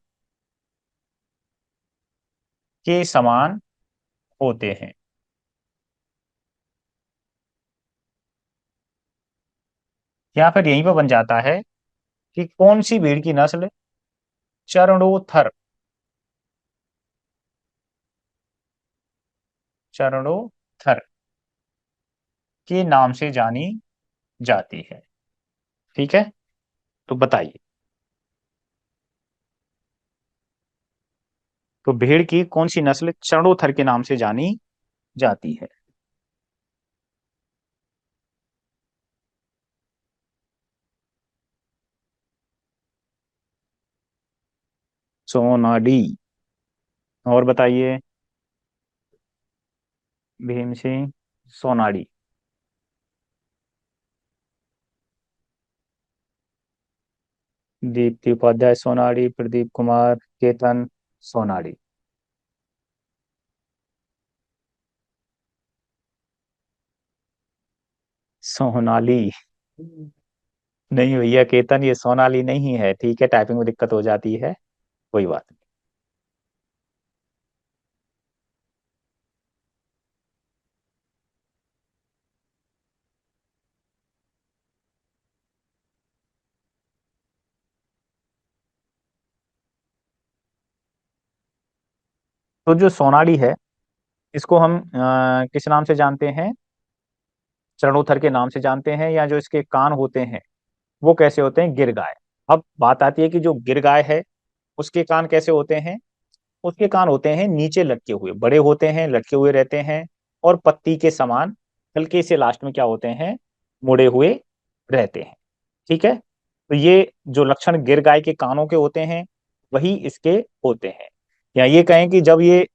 के समान होते हैं। या फिर यहीं पर बन जाता है कि कौन सी भेड़ की नस्ल चरणोथर, चरणोथर के नाम से जानी जाती है? ठीक है, तो बताइए। तो भेड़ की कौन सी नस्ल चरणोथर के नाम से जानी जाती है? सोनाली। और बताइए। भीम सिंह सोनाली। दीप्ति उपाध्याय सोनाली, प्रदीप कुमार, केतन सोनाली। सोनाली। नहीं भैया केतन, ये सोनाली नहीं है। ठीक है, टाइपिंग में दिक्कत हो जाती है, कोई बात नहीं। तो जो सोनाली है इसको हम किस नाम से जानते हैं? चरणोत्थर के नाम से जानते हैं, या जो इसके कान होते हैं वो कैसे होते हैं, गिर गाय। अब बात आती है कि जो गिर गाय है उसके कान कैसे होते हैं। उसके कान होते हैं नीचे लटके हुए, बड़े होते हैं, लटके हुए रहते हैं, और पत्ती के समान हल्के से लास्ट में क्या होते हैं, मुड़े हुए रहते हैं। ठीक है, तो ये जो लक्षण गिर गाय के कानों के होते हैं वही इसके होते हैं। या ये कहें कि जब ये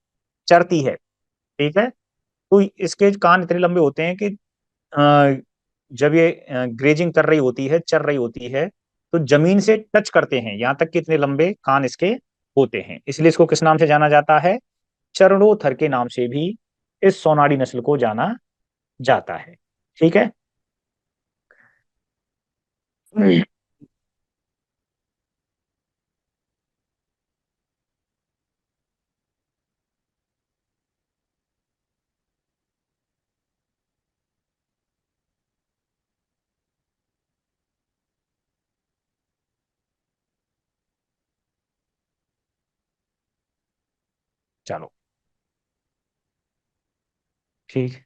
चरती है, ठीक है, तो इसके कान इतने लंबे होते हैं कि अ, जब ये ग्रेजिंग कर रही होती है, चर रही होती है, तो जमीन से टच करते हैं, यहाँ तक कि इतने लंबे कान इसके होते हैं। इसलिए इसको किस नाम से जाना जाता है, चरणोथर के नाम से भी इस सोनारी नस्ल को जाना जाता है। ठीक है। चलो ठीक।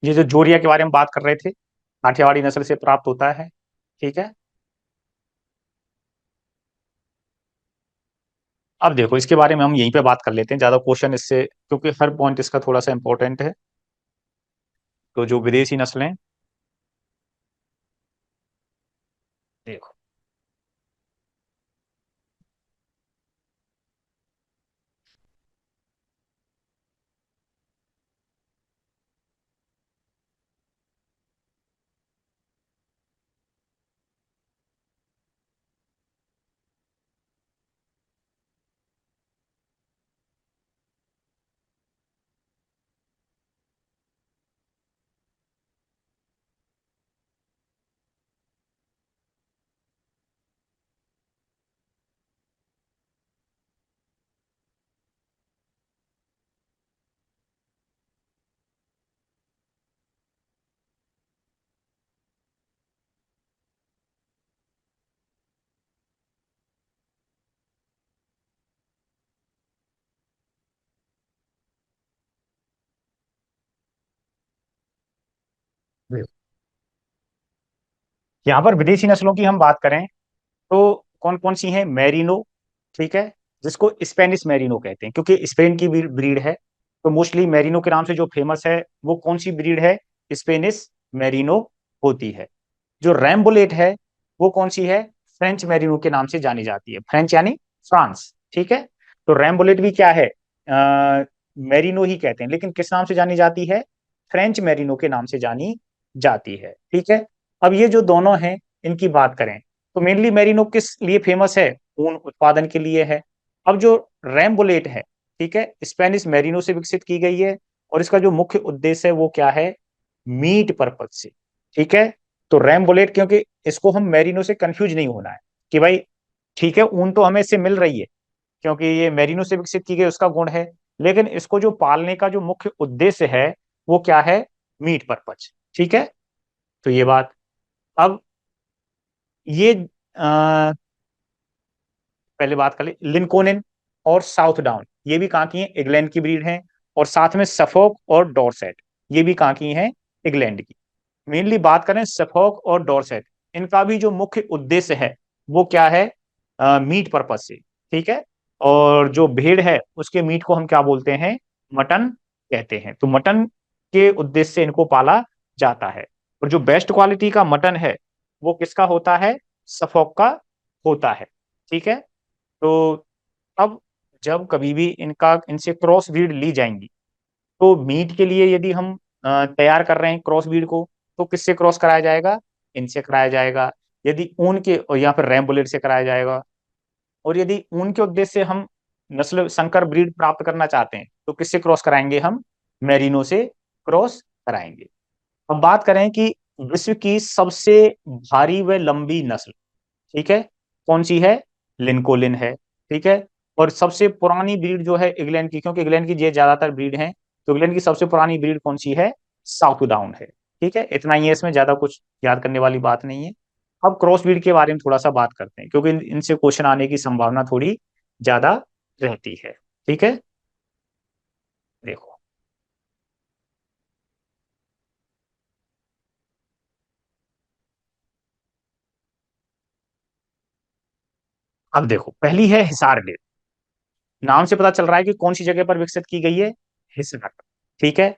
ये जो जोरिया के बारे में बात कर रहे थे, काठियावाड़ी नस्ल से प्राप्त होता है। ठीक है। अब देखो इसके बारे में हम यहीं पे बात कर लेते हैं, ज्यादा क्वेश्चन इससे, क्योंकि हर पॉइंट इसका थोड़ा सा इंपॉर्टेंट है। तो जो विदेशी नस्लें, देखो यहाँ पर विदेशी नस्लों की हम बात करें तो कौन कौन सी हैं, मैरिनो, ठीक है, जिसको स्पेनिश मैरिनो कहते हैं क्योंकि स्पेन की ब्रीड है। तो मोस्टली मैरिनो के नाम से जो फेमस है वो कौन सी ब्रीड है, स्पेनिश मैरिनो होती है। जो रैम्बुलेट है वो कौन सी है, फ्रेंच मैरिनो के नाम से जानी जाती है, फ्रेंच यानी फ्रांस। ठीक है, तो रैम्बुलेट भी क्या है, मैरिनो ही कहते हैं, लेकिन किस नाम से जानी जाती है, फ्रेंच मैरिनो के नाम से जानी जाती है। ठीक है। अब ये जो दोनों हैं इनकी बात करें तो मेनली मैरिनो किस लिए फेमस है, ऊन उत्पादन के लिए है। अब जो रैम्बुलेट है, ठीक है, स्पेनिश मैरिनो से विकसित की गई है, और इसका जो मुख्य उद्देश्य है वो क्या है, मीट पर्पज से। ठीक है, तो रैम्बुलेट, क्योंकि इसको हम मैरिनो से कंफ्यूज नहीं होना है कि भाई ठीक है ऊन तो हमें इससे मिल रही है क्योंकि ये मैरिनो से विकसित की गई उसका गुण है, लेकिन इसको जो पालने का जो मुख्य उद्देश्य है वो क्या है, मीट पर्पज। ठीक है, तो ये बात। अब ये पहले बात कर ली लिंकोनिन और साउथ डाउन, ये भी कहाँ की हैं, इंग्लैंड की ब्रीड हैं। और साथ में सफोक और डॉर्सेट, ये भी कहाँ की हैं, इंग्लैंड की। मेनली बात करें सफोक और डॉर्सेट, इनका भी जो मुख्य उद्देश्य है वो क्या है, मीट पर्पज से। ठीक है, और जो भेड़ है उसके मीट को हम क्या बोलते हैं, मटन कहते हैं। तो मटन के उद्देश्य से इनको पाला जाता है। और जो बेस्ट क्वालिटी का मटन है वो किसका होता है, सफोक का होता है। ठीक है, तो अब जब कभी भी इनका इनसे क्रॉस ब्रीड ली जाएंगी, तो मीट के लिए यदि हम तैयार कर रहे हैं क्रॉस ब्रीड को, तो किससे क्रॉस कराया जाएगा, इनसे कराया जाएगा। यदि ऊन के, और या फिर रैम बुलेट से कराया जाएगा। और यदि ऊन के उद्देश्य से हम नस्ल संकर ब्रीड प्राप्त करना चाहते हैं तो किससे क्रॉस कराएंगे, हम मैरिनो से क्रॉस कराएंगे। अब बात करें कि विश्व की सबसे भारी व लंबी नस्ल, ठीक है, कौन सी है, लिंकोलिन है। ठीक है, और सबसे पुरानी ब्रीड जो है इंग्लैंड की, क्योंकि इंग्लैंड की ये ज्यादातर ब्रीड है, तो इंग्लैंड की सबसे पुरानी ब्रीड कौन सी है, साउथ डाउन है। ठीक है, इतना ही है, इसमें ज्यादा कुछ याद करने वाली बात नहीं है। अब क्रॉस ब्रीड के बारे में थोड़ा सा बात करते हैं क्योंकि इनसे क्वेश्चन आने की संभावना थोड़ी ज्यादा रहती है। ठीक है, देखो अब देखो, पहली है हिसार डेल। नाम से पता चल रहा है कि कौन सी जगह पर विकसित की गई है, हिसार। ठीक है।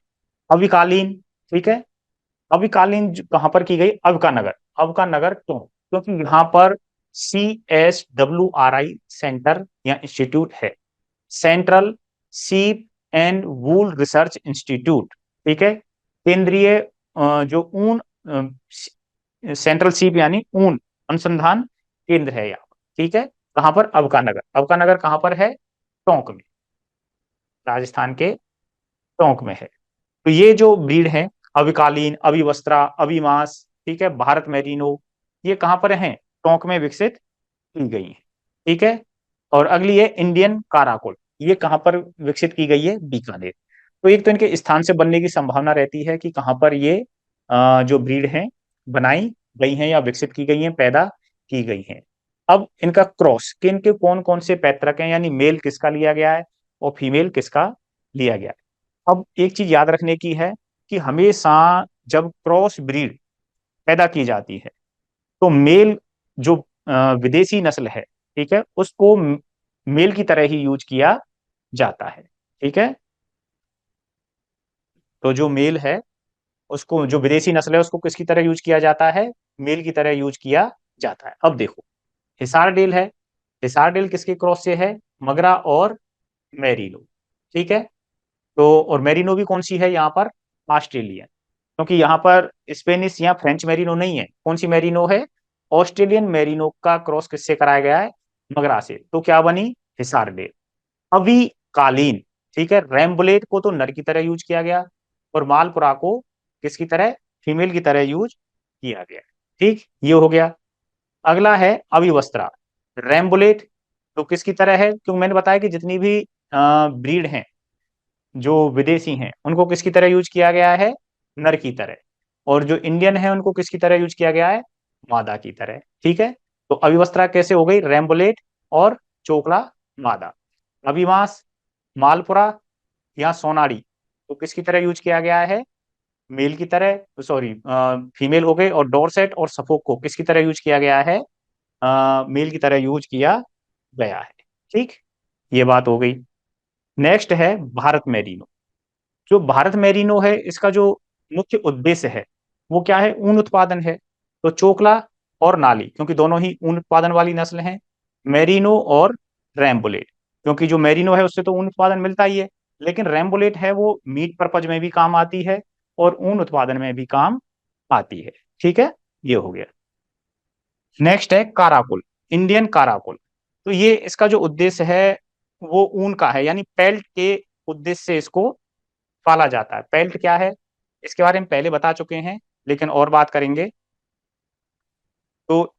अविकालीन। ठीक है। अविकालीन कहां पर की गई, अवका नगर। अवका नगर क्यों? क्योंकि यहाँ पर CSWRI सेंटर या इंस्टीट्यूट है, सेंट्रल सीप एंड वूल रिसर्च इंस्टीट्यूट। ठीक है। केंद्रीय जो ऊन, सेंट्रल सीप यानी ऊन अनुसंधान केंद्र है यहाँ। ठीक है। कहां पर, अवका नगर। अवका नगर कहां पर है, टोंक में, राजस्थान के टोंक में है। तो ये जो ब्रीड है, अविकालीन, अविवस्त्रा, अविमास, ठीक है, भारत मेरिनो, ये कहां पर है, टोंक में विकसित की गई है। ठीक है। और अगली है इंडियन काराकोल। ये कहां पर विकसित की गई है, बीकानेर। तो एक तो इनके स्थान से बनने की संभावना रहती है कि कहां पर ये जो ब्रीड है बनाई गई हैं या विकसित की गई हैं, पैदा की गई हैं। अब इनका क्रॉस, किन के कौन कौन से पैतृक हैं, यानी मेल किसका लिया गया है और फीमेल किसका लिया गया है। अब एक चीज याद रखने की है कि हमेशा जब क्रॉस ब्रीड पैदा की जाती है तो मेल जो विदेशी नस्ल है, ठीक है, उसको मेल की तरह ही यूज किया जाता है। ठीक है। तो जो मेल है उसको, जो विदेशी नस्ल है उसको किसकी तरह यूज किया जाता है, मेल की तरह यूज किया जाता है। अब देखो, हिसार डेल है। हिसार डेल किसके क्रॉस से है, मगरा और मेरिनो। ठीक है। तो और मेरिनो भी कौन सी है यहाँ पर, ऑस्ट्रेलियन। क्योंकि यहाँ पर स्पेनिश या फ्रेंच मेरिनो नहीं है, कौन सी मेरिनो है, ऑस्ट्रेलियन मेरिनो का क्रॉस किससे कराया गया है, मगरा से। तो क्या बनी, हिसार डेल। अभी कालीन, ठीक है, रैम्बुलेट को तो नर की तरह यूज किया गया और मालपुरा को किसकी तरह, फीमेल की तरह यूज किया गया। ठीक, ये हो गया। अगला है अविवस्त्रा। रैम्बुलेट तो किसकी तरह है, क्योंकि मैंने बताया कि जितनी भी ब्रीड हैं जो विदेशी हैं उनको किसकी तरह यूज किया गया है, नर की तरह। और जो इंडियन है उनको किसकी तरह यूज किया गया है, मादा की तरह। ठीक है। तो अविवस्त्रा कैसे हो गई, रैम्बुलेट और चोकला मादा। अविमास, मालपुरा या सोनाड़ी तो किसकी तरह यूज किया गया है, मेल की तरह, सॉरी फीमेल हो गई। और डोरसेट और सफोक को किसकी तरह यूज किया गया है, मेल की तरह यूज किया गया है। ठीक, ये बात हो गई। नेक्स्ट है भारत मेरिनो। जो भारत मेरिनो है इसका जो मुख्य उद्देश्य है वो क्या है, ऊन उत्पादन है। तो चोकला और नाली, क्योंकि दोनों ही ऊन उत्पादन वाली नस्ल हैं। मेरिनो और रैम्बुलेट, क्योंकि जो मेरिनो है उससे तो ऊन उत्पादन मिलता ही है, लेकिन रैम्बुलेट है वो मीट पर्पज में भी काम आती है और ऊन उत्पादन में भी काम आती है। ठीक है, ये हो गया। नेक्स्ट है काराकुल, इंडियन काराकुल। तो ये इसका जो उद्देश्य है वो ऊन का है, यानी पेल्ट के उद्देश्य से इसको पाला जाता है। पेल्ट क्या है, इसके बारे में पहले बता चुके हैं, लेकिन और बात करेंगे। तो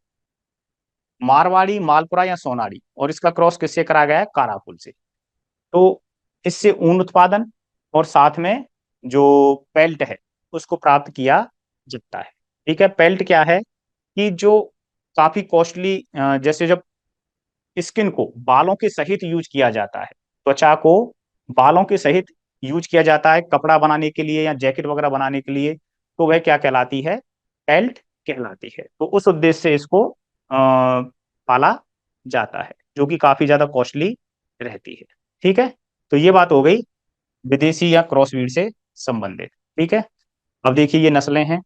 मारवाड़ी, मालपुरा या सोनारी, और इसका क्रॉस किससे करा गया है, काराकुल से। तो इससे ऊन उत्पादन और साथ में जो पेल्ट है उसको प्राप्त किया जाता है। ठीक है। पेल्ट क्या है कि जो काफी कॉस्टली, जैसे जब स्किन को बालों के सहित यूज किया जाता है, त्वचा को बालों के सहित यूज किया जाता है कपड़ा बनाने के लिए या जैकेट वगैरह बनाने के लिए, तो वह क्या कहलाती है, पेल्ट कहलाती है। तो उस उद्देश्य से इसको पाला जाता है, जो कि काफी ज्यादा कॉस्टली रहती है। ठीक है। तो ये बात हो गई विदेशी या क्रॉस ब्रीड से संबंधित। ठीक है। अब देखिए ये नस्लें हैं,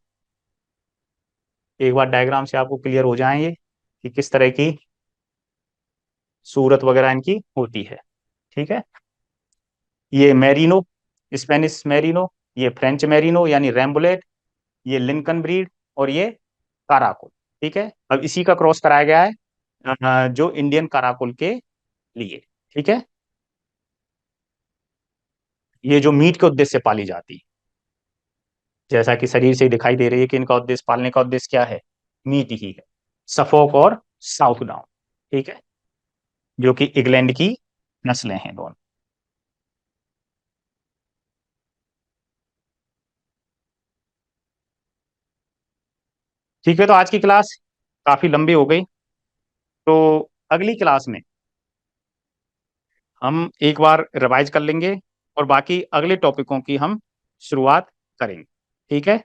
एक बार डायग्राम से आपको क्लियर हो जाएंगे कि किस तरह की सूरत वगैरह इनकी होती है। ठीक है। ये मेरिनो, स्पेनिश मेरिनो, ये फ्रेंच मेरिनो यानी रैम्बुलेट, ये लिंकन ब्रीड, और ये काराकुल। ठीक है। अब इसी का क्रॉस कराया गया है जो इंडियन काराकुल के लिए। ठीक है। ये जो मीट के उद्देश्य से पाली जाती है, जैसा कि शरीर से ही दिखाई दे रही है कि इनका उद्देश्य, पालने का उद्देश्य क्या है, मीट ही है। सफोक और साउथ डाउन, ठीक है, जो कि इंग्लैंड की नस्लें हैं दोनों। ठीक है। तो आज की क्लास काफी लंबी हो गई, तो अगली क्लास में हम एक बार रिवाइज कर लेंगे और बाकी अगले टॉपिकों की हम शुरुआत करेंगे। ठीक है।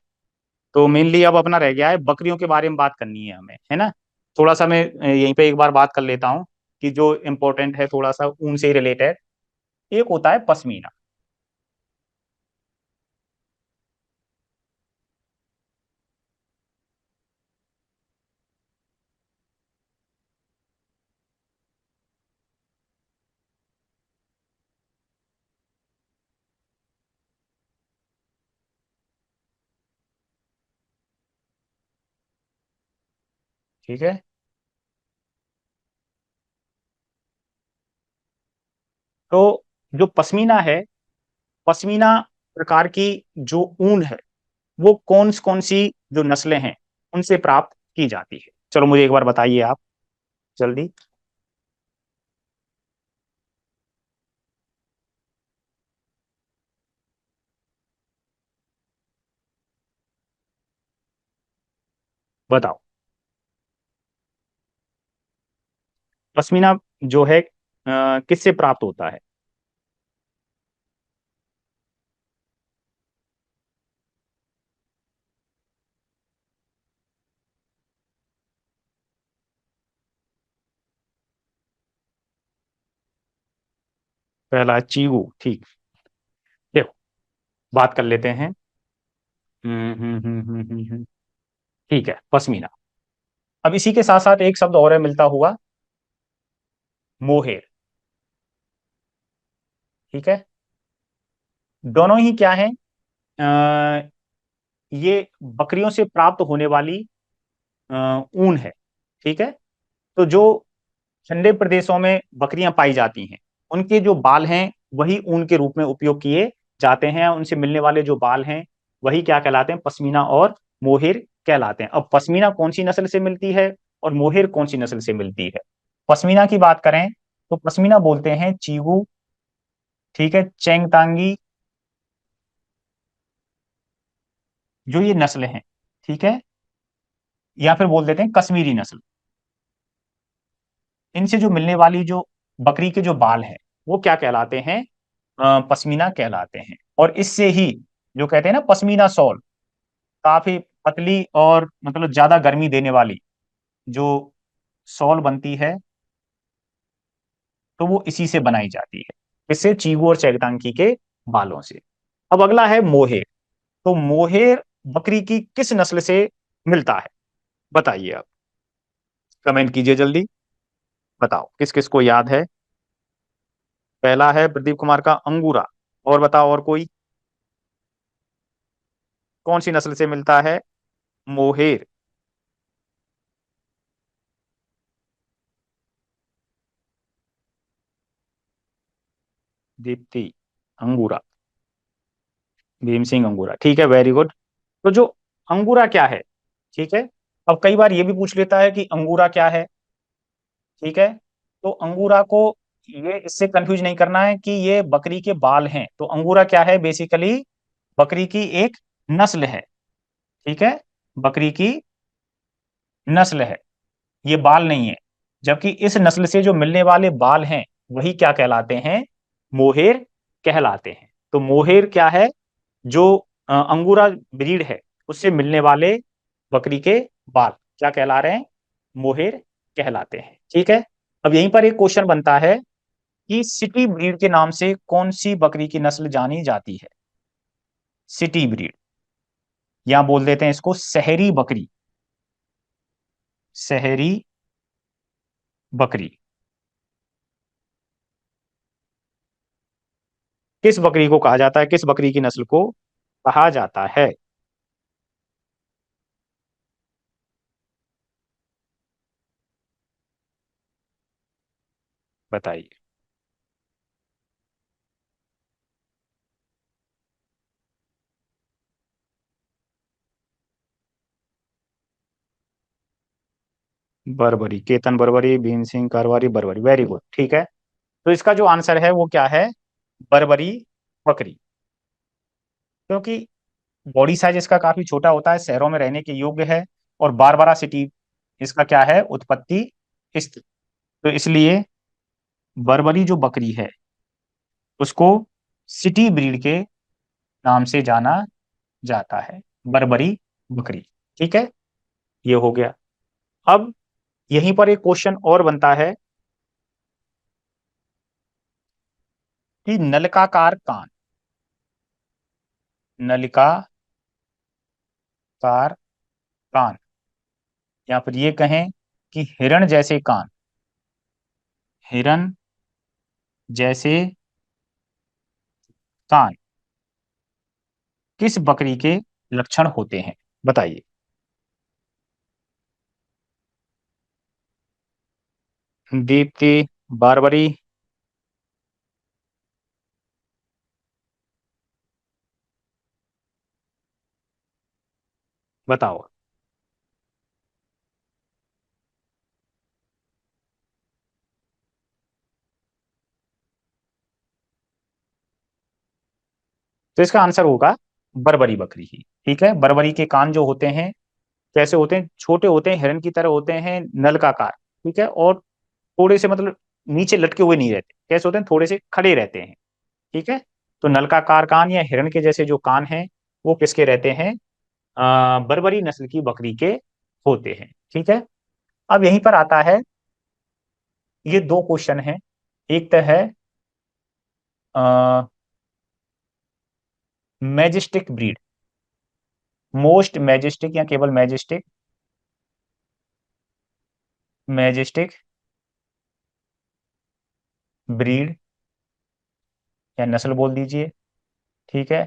तो मेनली अब अपना रह गया है बकरियों के बारे में बात करनी है हमें, है ना। थोड़ा सा मैं यहीं पे एक बार बात कर लेता हूँ कि जो इंपॉर्टेंट है थोड़ा सा ऊन से रिलेटेड, एक होता है पश्मीना। ठीक है, तो जो पश्मीना है, पश्मीना प्रकार की जो ऊन है, वो कौन सी जो नस्लें हैं उनसे प्राप्त की जाती है? चलो मुझे एक बार बताइए आप, जल्दी बताओ। पश्मीना जो है किससे प्राप्त होता है? पहला है चीगू, ठीक। देखो, बात कर लेते हैं। ठीक है, पश्मीना। अब इसी के साथ साथ एक शब्द और है मिलता हुआ, मोहेर। ठीक है, दोनों ही क्या है, अ, ये बकरियों से प्राप्त होने वाली ऊन है। ठीक है, तो जो ठंडे प्रदेशों में बकरियां पाई जाती हैं, उनके जो बाल हैं वही ऊन के रूप में उपयोग किए जाते हैं। उनसे मिलने वाले जो बाल हैं वही क्या कहलाते हैं, पश्मीना और मोहेर कहलाते हैं। अब पश्मीना कौन सी नस्ल से मिलती है और मोहेर कौन सी नस्ल से मिलती है? पश्मीना की बात करें तो पश्मीना बोलते हैं चीगू, ठीक है, चेंगतांगी, जो ये नस्ल हैं, ठीक है, या फिर बोल देते हैं कश्मीरी नस्ल। इनसे जो मिलने वाली जो बकरी के जो बाल हैं वो क्या कहलाते हैं, पश्मीना कहलाते हैं। और इससे ही जो कहते हैं ना पश्मीना शॉल, काफी पतली और मतलब ज्यादा गर्मी देने वाली जो शॉल बनती है, तो वो इसी से बनाई जाती है, इससे चीगू और चैगतांगी के बालों से। अब अगला है मोहेर। तो मोहेर बकरी की किस नस्ल से मिलता है? बताइए आप, कमेंट कीजिए जल्दी, बताओ किस किस को याद है। पहला है प्रदीप कुमार का अंगूरा। और बताओ, और कोई? कौन सी नस्ल से मिलता है मोहेर? दीप्ति, अंगूरा, भीम सिंह अंगूरा, ठीक है, वेरी गुड। तो जो अंगूरा क्या है, ठीक है, अब कई बार ये भी पूछ लेता है कि अंगूरा क्या है। ठीक है, तो अंगूरा को ये इससे कंफ्यूज नहीं करना है कि ये बकरी के बाल हैं। तो अंगूरा क्या है, बेसिकली बकरी की एक नस्ल है। ठीक है, बकरी की नस्ल है, ये बाल नहीं है। जबकि इस नस्ल से जो मिलने वाले बाल हैं वही क्या कहलाते हैं, मोहेर कहलाते हैं। तो मोहेर क्या है, जो अंगूरा ब्रीड है उससे मिलने वाले बकरी के बाल क्या कहला रहे हैं, मोहेर कहलाते हैं। ठीक है, अब यहीं पर एक क्वेश्चन बनता है कि सिटी ब्रीड के नाम से कौन सी बकरी की नस्ल जानी जाती है? सिटी ब्रीड, या बोल देते हैं इसको शहरी बकरी, शहरी बकरी। किस बकरी को कहा जाता है, किस बकरी की नस्ल को कहा जाता है? बताइए। बर्बरी, केतन बर्बरी, भीम सिंह कारवारी बर्बरी, वेरी गुड, ठीक है। तो इसका जो आंसर है वो क्या है, बर्बरी बकरी। क्योंकि बॉडी साइज इसका काफी छोटा होता है, शहरों में रहने के योग्य है, और बारबरा सिटी इसका क्या है, उत्पत्ति स्थित। तो इसलिए बर्बरी जो बकरी है उसको सिटी ब्रीड के नाम से जाना जाता है, बर्बरी बकरी। ठीक है, ये हो गया। अब यहीं पर एक क्वेश्चन और बनता है कि नलिकाकार कान, नलिकाकार कान, या फिर ये कहें कि हिरण जैसे कान, हिरण जैसे कान किस बकरी के लक्षण होते हैं, बताइए। दीप्ति, बारबरी, बताओ। तो इसका आंसर होगा बरबरी बकरी ही। ठीक है, बरबरी के कान जो होते हैं कैसे होते हैं, छोटे होते हैं, हिरन की तरह होते हैं, नलकाकार। ठीक है, और थोड़े से मतलब नीचे लटके हुए नहीं रहते, कैसे होते हैं, थोड़े से खड़े रहते हैं। ठीक है, तो नलकाकार कान या हिरण के जैसे जो कान हैं वो किसके रहते हैं, बरबरी नस्ल की बकरी के होते हैं। ठीक है, अब यहीं पर आता है, ये दो क्वेश्चन हैं। एक तो है मैजेस्टिक ब्रीड, मोस्ट मैजेस्टिक या केवल मैजेस्टिक, मैजेस्टिक ब्रीड या नस्ल बोल दीजिए। ठीक है,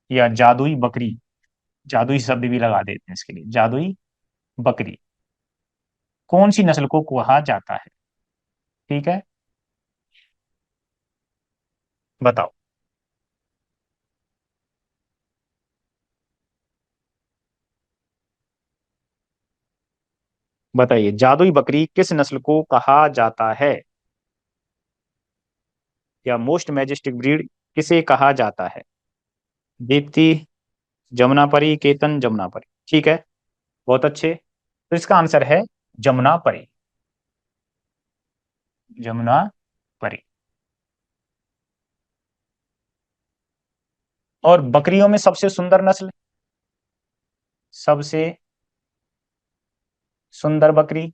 या जादुई बकरी, जादुई शब्द भी लगा देते हैं इसके लिए, जादुई बकरी कौन सी नस्ल को कहा जाता है। ठीक है, बताओ। बताइए, जादुई बकरी किस नस्ल को कहा जाता है, या मोस्ट मैजेस्टिक ब्रीड किसे कहा जाता है। दीप्ति, जमुनापरी, केतन, जमुनापरी। ठीक है, बहुत अच्छे। तो इसका आंसर है जमुनापरी, जमुनापरी। और बकरियों में सबसे सुंदर नस्ल, सबसे सुंदर बकरी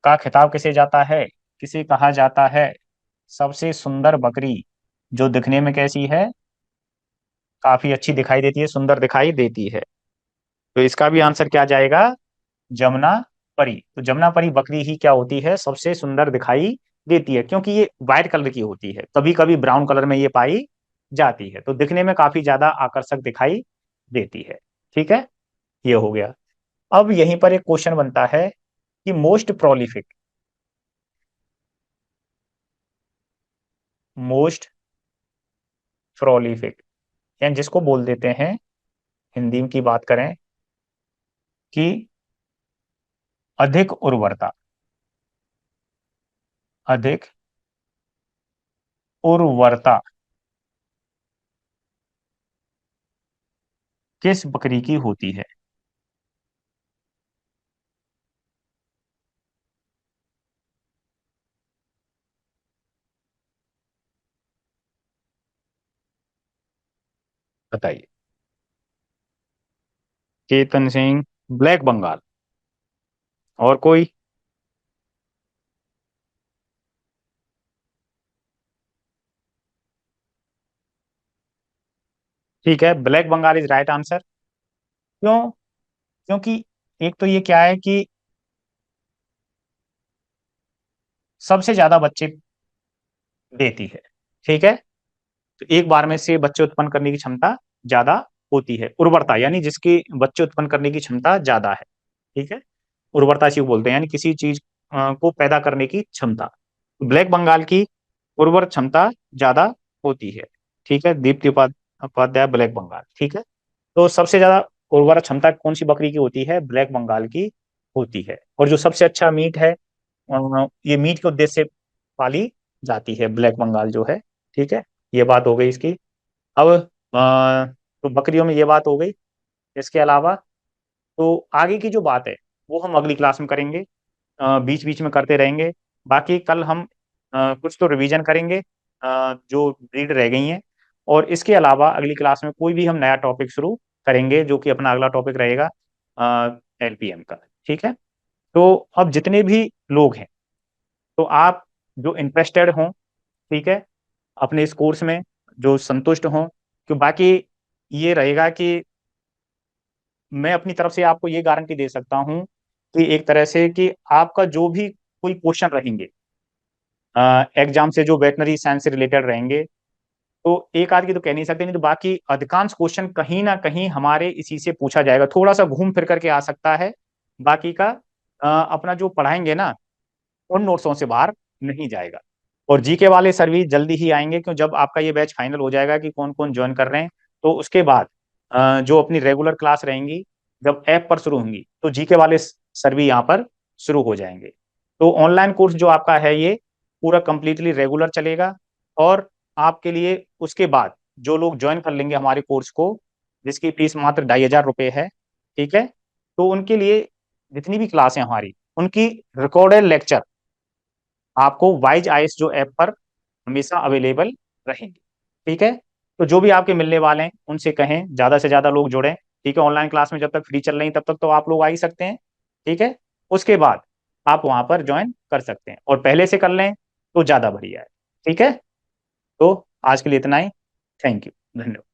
का खिताब किसे जाता है, किसे कहा जाता है सबसे सुंदर बकरी, जो दिखने में कैसी है, काफी अच्छी दिखाई देती है, सुंदर दिखाई देती है। तो इसका भी आंसर क्या जाएगा, जमुना परी। तो जमुना परी बकरी ही क्या होती है, सबसे सुंदर दिखाई देती है, क्योंकि ये व्हाइट कलर की होती है, कभी कभी ब्राउन कलर में ये पाई जाती है, तो दिखने में काफी ज्यादा आकर्षक दिखाई देती है। ठीक है, ये हो गया। अब यहीं पर एक क्वेश्चन बनता है कि मोस्ट प्रोलिफिक, मोस्ट प्रोलिफिक, यानी जिसको बोल देते हैं, हिंदी की बात करें कि अधिक उर्वरता, अधिक उर्वरता किस बकरी की होती है। बताइए। केतन सिंह, ब्लैक बंगाल, और कोई। ठीक है, black Bengal is right answer. क्यों, क्योंकि एक तो ये क्या है कि सबसे ज्यादा बच्चे देती है। ठीक है, तो एक बार में से बच्चे उत्पन्न करने की क्षमता ज्यादा होती है, उर्वरता यानी जिसकी बच्चे उत्पन्न करने की क्षमता ज्यादा है। ठीक है, उर्वरता इसी को बोलते हैं, यानी किसी चीज को पैदा करने की क्षमता। ब्लैक बंगाल की उर्वर क्षमता ज्यादा होती है। ठीक है, दीप्ति उपाध्याय, ब्लैक बंगाल। ठीक है, तो सबसे ज्यादा उर्वरक क्षमता कौन सी बकरी की होती है, ब्लैक बंगाल की होती है। और जो सबसे अच्छा मीट है, ये मीट के उद्देश्य से पाली जाती है ब्लैक बंगाल जो है। ठीक है, ये बात हो गई इसकी। अब तो बकरियों में ये बात हो गई। इसके अलावा तो आगे की जो बात है वो हम अगली क्लास में करेंगे, बीच बीच में करते रहेंगे। बाकी कल हम कुछ तो रिवीजन करेंगे, जो ब्रीड रह गई हैं। और इसके अलावा अगली क्लास में कोई भी हम नया टॉपिक शुरू करेंगे, जो कि अपना अगला टॉपिक रहेगा एलपीएम का। ठीक है, तो अब जितने भी लोग हैं, तो आप जो इंटरेस्टेड हों, ठीक है, अपने इस कोर्स में, जो संतुष्ट हों। तो बाकी ये रहेगा कि मैं अपनी तरफ से आपको ये गारंटी दे सकता हूं कि एक तरह से कि आपका जो भी कोई क्वेश्चन रहेंगे एग्जाम से, जो वेटनरी साइंस से रिलेटेड रहेंगे, तो एक आध की तो कह नहीं सकते, नहीं तो बाकी अधिकांश क्वेश्चन कहीं ना कहीं हमारे इसी से पूछा जाएगा, थोड़ा सा घूम फिर करके आ सकता है। बाकी का अपना जो पढ़ाएंगे ना, उन नोट्सों से बाहर नहीं जाएगा। और जीके वाले सर भी जल्दी ही आएंगे, क्यों जब आपका ये बैच फाइनल हो जाएगा कि कौन कौन ज्वाइन कर रहे हैं, तो उसके बाद जो अपनी रेगुलर क्लास रहेंगी, जब ऐप पर शुरू होंगी, तो जीके वाले सर भी यहाँ पर शुरू हो जाएंगे। तो ऑनलाइन कोर्स जो आपका है ये पूरा कंप्लीटली रेगुलर चलेगा। और आपके लिए उसके बाद जो लोग ज्वाइन कर लेंगे हमारे कोर्स को, जिसकी फीस मात्र 2,500 रुपये है, ठीक है, तो उनके लिए जितनी भी क्लास है हमारी, उनकी रिकॉर्डेड लेक्चर आपको वाइज आईएएस जो ऐप पर हमेशा अवेलेबल रहेंगे। ठीक है, तो जो भी आपके मिलने वाले हैं उनसे कहें ज्यादा से ज्यादा लोग जुड़ें। ठीक है, ऑनलाइन क्लास में जब तक फ्री चल रही तब तक तो आप लोग आ ही सकते हैं। ठीक है, उसके बाद आप वहां पर ज्वाइन कर सकते हैं, और पहले से कर लें तो ज्यादा बढ़िया है। ठीक है, तो आज के लिए इतना ही। थैंक यू, धन्यवाद।